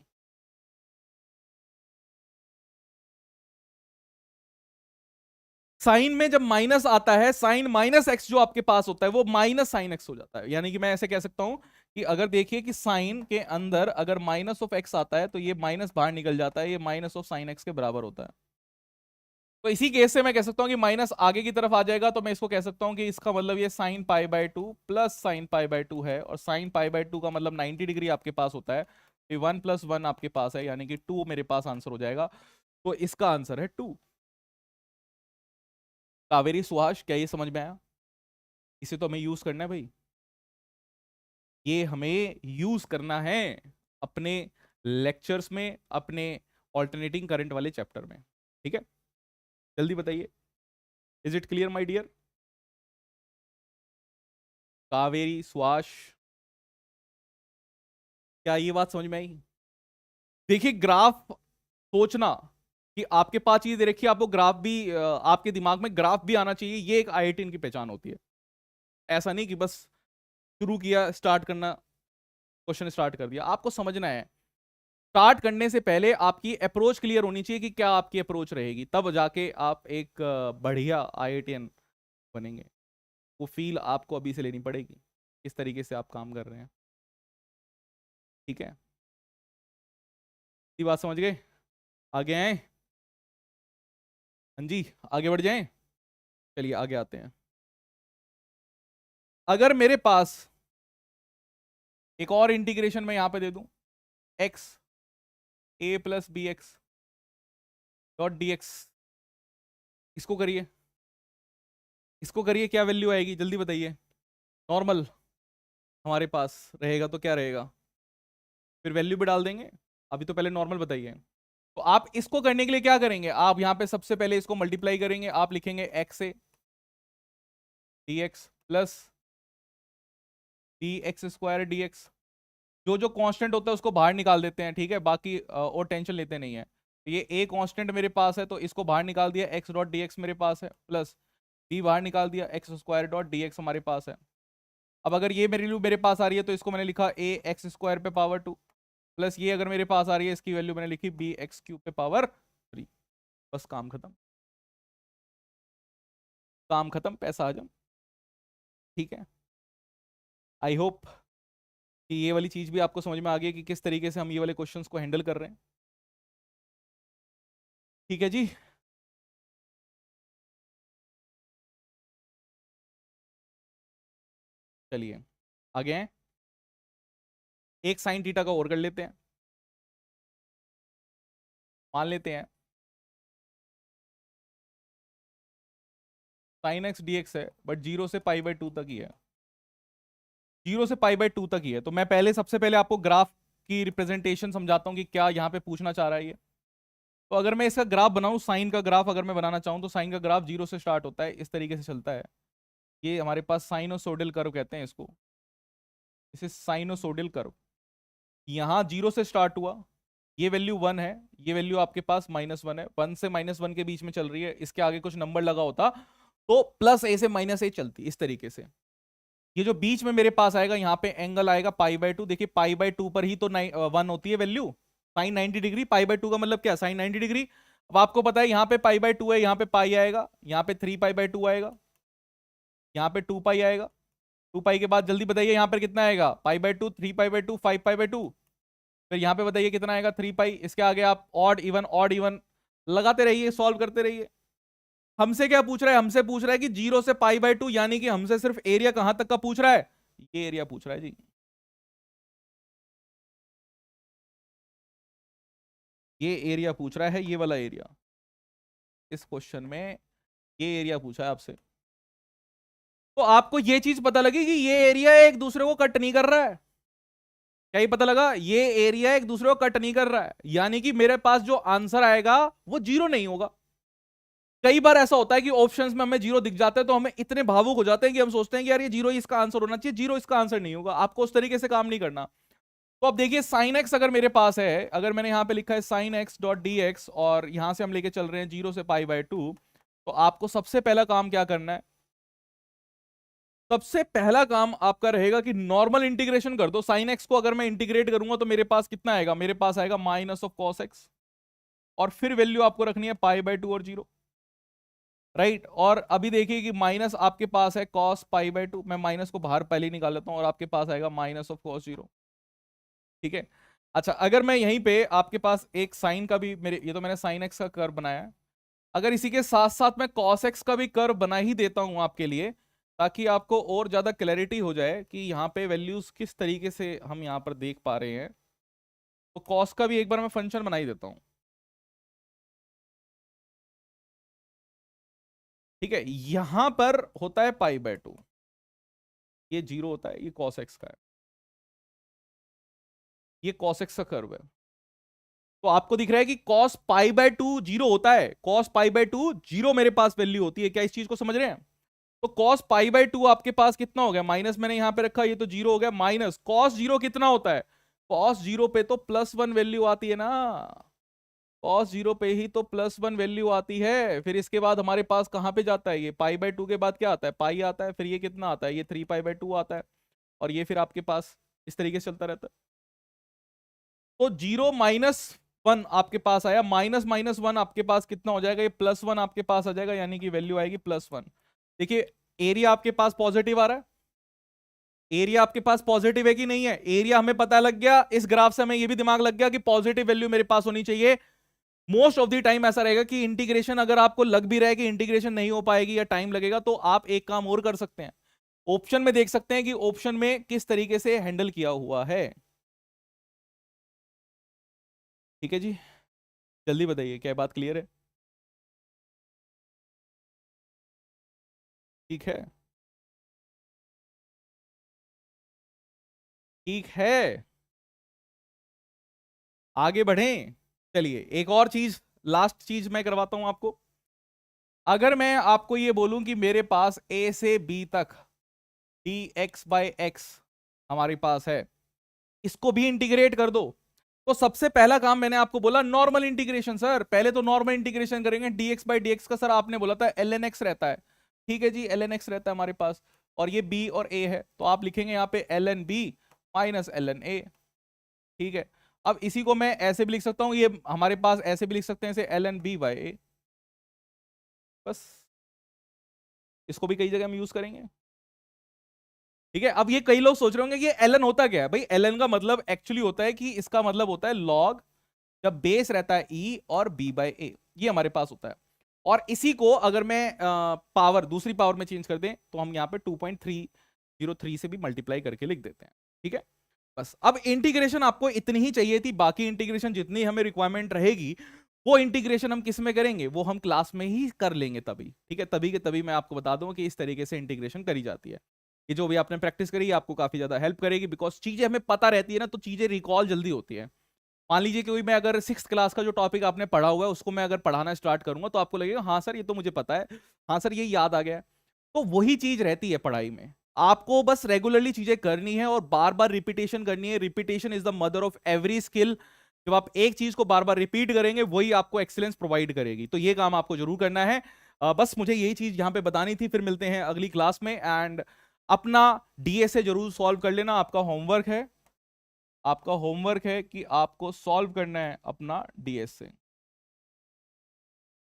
साइन में जब माइनस आता है, साइन माइनस एक्स जो आपके पास होता है वो माइनस साइन एक्स हो जाता है। यानी कि मैं ऐसे कह सकता हूं कि अगर देखिए कि साइन के अंदर अगर माइनस ऑफ एक्स आता है तो ये माइनस बाहर निकल जाता है, ये माइनस ऑफ साइन एक्स के बराबर होता है। तो इसी केस से मैं कह सकता हूं कि माइनस आगे की तरफ आ जाएगा, तो मैं इसको कह सकता हूं कि इसका मतलब ये साइन π/2 प्लस साइन π/2 है, और साइन π/2 का मतलब 90 डिग्री आपके पास होता है। तो 1 + 1 आपके पास है, यानी कि 2 मेरे पास आंसर हो जाएगा। तो इसका आंसर है 2। कावेरी सुहास, क्या ये समझ में आया? इसे तो हमें यूज करना है भाई, ये हमें यूज करना है अपने लेक्चर्स में, अपने ऑल्टरनेटिंग करंट वाले चैप्टर में। ठीक है, जल्दी बताइए, is it clear my dear? Kaveri Suhas, क्या ये बात समझ में आई? देखिए ग्राफ सोचना कि आपके पास चीज दे रखी है, आपको ग्राफ भी आपके दिमाग में ग्राफ भी आना चाहिए, ये एक IIT की पहचान होती है। ऐसा नहीं कि बस शुरू किया, स्टार्ट करना, क्वेश्चन स्टार्ट कर दिया। आपको समझना है, स्टार्ट करने से पहले आपकी अप्रोच क्लियर होनी चाहिए कि क्या आपकी अप्रोच रहेगी, तब जाके आप एक बढ़िया IITian बनेंगे। वो फील आपको अभी से लेनी पड़ेगी, इस तरीके से आप काम कर रहे हैं। ठीक है, ये बात समझ गए? आगे आए? हाँ जी, आगे बढ़ जाएं। चलिए आगे आते हैं। अगर मेरे पास एक और इंटीग्रेशन मैं यहां पे दे दूं, x a + bx .dx, इसको करिए, इसको करिए, क्या वैल्यू आएगी जल्दी बताइए। नॉर्मल हमारे पास रहेगा तो क्या रहेगा, फिर वैल्यू भी डाल देंगे। अभी तो पहले नॉर्मल बताइए। तो आप इसको करने के लिए क्या करेंगे, आप यहां पे सबसे पहले इसको मल्टीप्लाई करेंगे, आप लिखेंगे x A D x plus D x square D x. जो जो कांस्टेंट होता है उसको बाहर निकाल देते हैं, ठीक है, बाकी और टेंशन लेते नहीं है। तो ये ए कांस्टेंट मेरे पास है तो इसको बाहर निकाल दिया, एक्स डॉट डी एक्स मेरे पास है, प्लस बी बाहर निकाल दिया, x square dot d x हमारे पास है। अब अगर ये मेरी वैल्यू मेरे पास आ रही है तो इसको मैंने लिखा ए एक्स स्क्वायर पे पावर 2, प्लस ये अगर मेरे पास आ रही है इसकी वैल्यू मैंने लिखी बी एक्स क्यूब पे पावर 3। बस काम खत्म, काम खत्म, पैसा हजम। ठीक है, आई होप कि ये वाली चीज भी आपको समझ में आ गई कि किस तरीके से हम ये वाले क्वेश्चंस को हैंडल कर रहे हैं। ठीक है जी। चलिए आगे हैं, एक साइन थीटा का और कर लेते हैं। मान लेते हैं साइन एक्स डी एक्स है, बट 0 से π/2 तक ही है, 0 से π/2 तक ही है। तो मैं पहले सबसे पहले आपको ग्राफ की रिप्रेजेंटेशन समझाता हूं कि क्या यहाँ पे पूछना चाह रहा है ये। तो अगर मैं इसका ग्राफ बनाऊं, साइन का ग्राफ अगर मैं बनाना चाहूं, तो साइन का ग्राफ 0 से स्टार्ट होता है, इस तरीके से चलता है। ये हमारे पास साइनोसोडल कर्व कहते हैं इसको, इसे साइनोसोडल कर्व। यहाँ 0 से स्टार्ट हुआ, ये वैल्यू 1 है, ये वैल्यू आपके पास -1 है, 1 से -1 के बीच में चल रही है, इसके आगे कुछ नंबर लगा होता तो प्लस ए से -a चलती, इस तरीके से। ये जो बीच में मेरे पास आएगा यहाँ पे एंगल आएगा π/2, देखिए π/2 पर ही तो 1 होती है वैल्यू, साइन 90 डिग्री, π/2 का मतलब क्या, साइन 90 डिग्री। अब आपको पता है यहाँ पे π/2 है, यहाँ पे पाई आएगा, यहाँ पे 3π/2 आएगा, यहाँ पे 2π आएगा, 2π के बाद जल्दी बताइए यहाँ पर कितना आएगा, π/2, 3π/2, 5π/2, फिर यहाँ पे बताइए कितना आएगा 3π। इसके आगे आप ऑड इवन लगाते रहिए, सॉल्व करते रहिए। हमसे क्या पूछ रहा है, हमसे पूछ रहा है कि 0 से π/2, यानी कि हमसे सिर्फ एरिया कहां तक का पूछ रहा है, ये एरिया पूछ रहा है जी, ये एरिया पूछ रहा है, ये वाला एरिया। इस क्वेश्चन में ये एरिया पूछा है आपसे, तो आपको ये चीज पता लगी कि ये एरिया एक दूसरे को कट नहीं कर रहा है। क्या ही पता लगा, ये एरिया एक दूसरे को कट नहीं कर रहा है, यानी कि मेरे पास जो आंसर आएगा वो 0 नहीं होगा। कई बार ऐसा होता है कि ऑप्शंस में हमें 0 दिख जाता है तो हमें इतने भावुक हो जाते हैं कि हम सोचते हैं कि यार ये 0 इसका आंसर होना चाहिए, 0 इसका आंसर नहीं होगा। आपको उस तरीके से काम नहीं करना। तो अब देखिए साइन एक्स अगर मेरे पास है, अगर मैंने यहां पे लिखा है sine x dot d x, और यहां से हम लेके चल रहे हैं 0 से π/2, तो आपको सबसे पहला काम क्या करना है, सबसे पहला काम आपका रहेगा कि नॉर्मल इंटीग्रेशन कर दो। साइन एक्स को अगर मैं इंटीग्रेट करूंगा तो मेरे पास कितना आएगा, मेरे पास आएगा -cos x, और फिर वैल्यू आपको रखनी है π/2 और 0, राइट। और अभी देखिए कि माइनस आपके पास है cos π/2, मैं माइनस को बाहर पहले ही निकाल लेता हूं, और आपके पास आएगा -cos 0। ठीक है, अच्छा अगर मैं यहीं पे आपके पास एक साइन का भी, मेरे ये तो मैंने साइन एक्स का कर्व बनाया है, अगर इसी के साथ साथ मैं cos x का भी कर्व बना ही देता हूं आपके लिए, ताकि आपको और ज्यादा क्लैरिटी हो जाए कि यहाँ पे वैल्यूज किस तरीके से हम यहाँ पर देख पा रहे हैं, तो cos का भी एक बार मैं फंक्शन बना ही देता हूं। ठीक है, यहां पर होता है π/2, ये 0 होता है, ये cos x का है, ये cos x का कर्व है। तो आपको दिख रहा है कि cos π/2 0 होता है, cos π/2 0 मेरे पास वैल्यू होती है, क्या इस चीज को समझ रहे हैं। तो cos π/2 आपके पास कितना हो गया, माइनस मैंने यहां पे रखा, ये तो 0 हो गया, माइनस cos 0 कितना होता है, cos 0 पे तो +1 वैल्यू आती है ना, cos 0 पे ही तो +1 वैल्यू आती है। फिर इसके बाद हमारे पास कहां पे जाता है, ये π/2 के बाद क्या आता है, पाई आता है, फिर ये कितना आता है, ये 3π/2 आता है, और ये फिर आपके पास इस तरीके से चलता रहता है। तो 0 - 1 आपके पास आया, माइनस -1 आपके पास कितना हो जाएगा, ये +1 आपके पास आ जाएगा, यानी कि वैल्यू आएगी +1। देखिए एरिया आपके पास पॉजिटिव आ रहा है, एरिया आपके पास पॉजिटिव है कि नहीं है, एरिया हमें पता लग गया, इस ग्राफ से हमें ये भी दिमाग लग गया कि पॉजिटिव वैल्यू मेरे पास होनी चाहिए। मोस्ट ऑफ द टाइम ऐसा रहेगा कि इंटीग्रेशन अगर आपको लग भी रहा है कि इंटीग्रेशन नहीं हो पाएगी या टाइम लगेगा, तो आप एक काम और कर सकते हैं, ऑप्शन में देख सकते हैं कि ऑप्शन में किस तरीके से हैंडल किया हुआ है। ठीक है जी, जल्दी बताइए क्या बात क्लियर है। ठीक है, ठीक है, आगे बढ़ें। चलिए एक और चीज, लास्ट चीज मैं करवाता हूं आपको। अगर मैं आपको ये बोलूं कि मेरे पास ए से बी तक dx/x हमारे पास है, इसको भी इंटीग्रेट कर दो, तो सबसे पहला काम मैंने आपको बोला नॉर्मल इंटीग्रेशन। सर पहले तो नॉर्मल इंटीग्रेशन करेंगे। dx/dx का सर आपने बोला था ln x रहता है, ठीक है जी, ln x रहता है हमारे पास, और ये b और a है, तो आप लिखेंगे यहाँ पे ln b minus ln a, ठीक है। अब इसी को मैं ऐसे भी लिख सकता हूं, ये हमारे पास ऐसे भी लिख सकते हैं इसे ln b/a, बस इसको भी कई जगह हम यूज करेंगे, ठीक है। अब ये कई लोग सोच रहे होंगे कि ये ln होता क्या है भाई। ln का मतलब एक्चुअली होता है कि इसका मतलब होता है log, जब बेस रहता है e और b/a, ये हमारे पास होता है। और इसी को अगर मैं पावर दूसरी पावर में चेंज कर दें तो हम यहाँ पे 2.303 से भी मल्टीप्लाई करके लिख देते हैं, ठीक है। बस अब इंटीग्रेशन आपको इतनी ही चाहिए थी, बाकी इंटीग्रेशन जितनी हमें रिक्वायरमेंट रहेगी वो इंटीग्रेशन हम किस में करेंगे, वो हम क्लास में ही कर लेंगे तभी, ठीक है। तभी के तभी मैं आपको बता दूं कि इस तरीके से इंटीग्रेशन करी जाती है। ये जो भी आपने प्रैक्टिस करी आपको काफी ज्यादा हेल्प करेगी, बिकॉज चीजें हमें पता रहती है ना, तो चीजें रिकॉल जल्दी होती है। मान लीजिए कि मैं अगर 6th क्लास का जो टॉपिक आपने पढ़ा हुआ है उसको मैं अगर पढ़ाना स्टार्ट करूंगा तो आपको लगेगा हाँ सर ये तो मुझे पता है, हाँ सर ये याद आ गया है। तो वही चीज रहती है पढ़ाई में, आपको बस रेगुलरली चीजें करनी है और बार बार रिपीटेशन करनी है। Repetition is the mother of every skill. जब आप एक चीज को बार बार रिपीट करेंगे वही आपको एक्सीलेंस प्रोवाइड करेगी, तो ये काम आपको जरूर करना है। बस मुझे यही चीज यहां पे बतानी थी। फिर मिलते हैं अगली क्लास में, एंड अपना डीएसए जरूर सॉल्व कर लेना। आपका होमवर्क है, आपका होमवर्क है कि आपको सॉल्व करना है अपना डीएसए,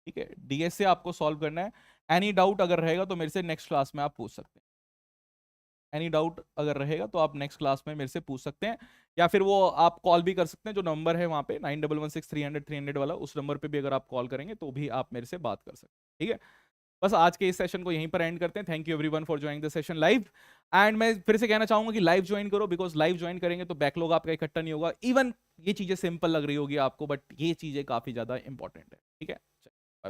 ठीक है। डीएसए आपको सॉल्व करना है। एनी डाउट अगर रहेगा तो मेरे से नेक्स्ट क्लास में आप पूछ सकते हैं। एनी डाउट अगर रहेगा तो आप नेक्स्ट क्लास में मेरे से पूछ सकते हैं, या फिर वो आप कॉल भी कर सकते हैं, जो नंबर है वहां पे 9116300300 वाला, उस नंबर पे भी अगर आप कॉल करेंगे तो भी आप मेरे से बात कर सकते हैं, ठीक है। बस आज के इस सेशन को यहीं पर एंड करते हैं। Thank you everyone for joining the session live. And मैं फिर से कहना चाहूंगा कि लाइव ज्वाइन करो, बिकॉज लाइव ज्वाइन करेंगे तो बैकलॉग आपका इकट्ठा नहीं होगा। इवन ये चीजें सिंपल लग रही होगी आपको, बट ये चीजें काफी ज्यादा इंपॉर्टेंट है, ठीक है।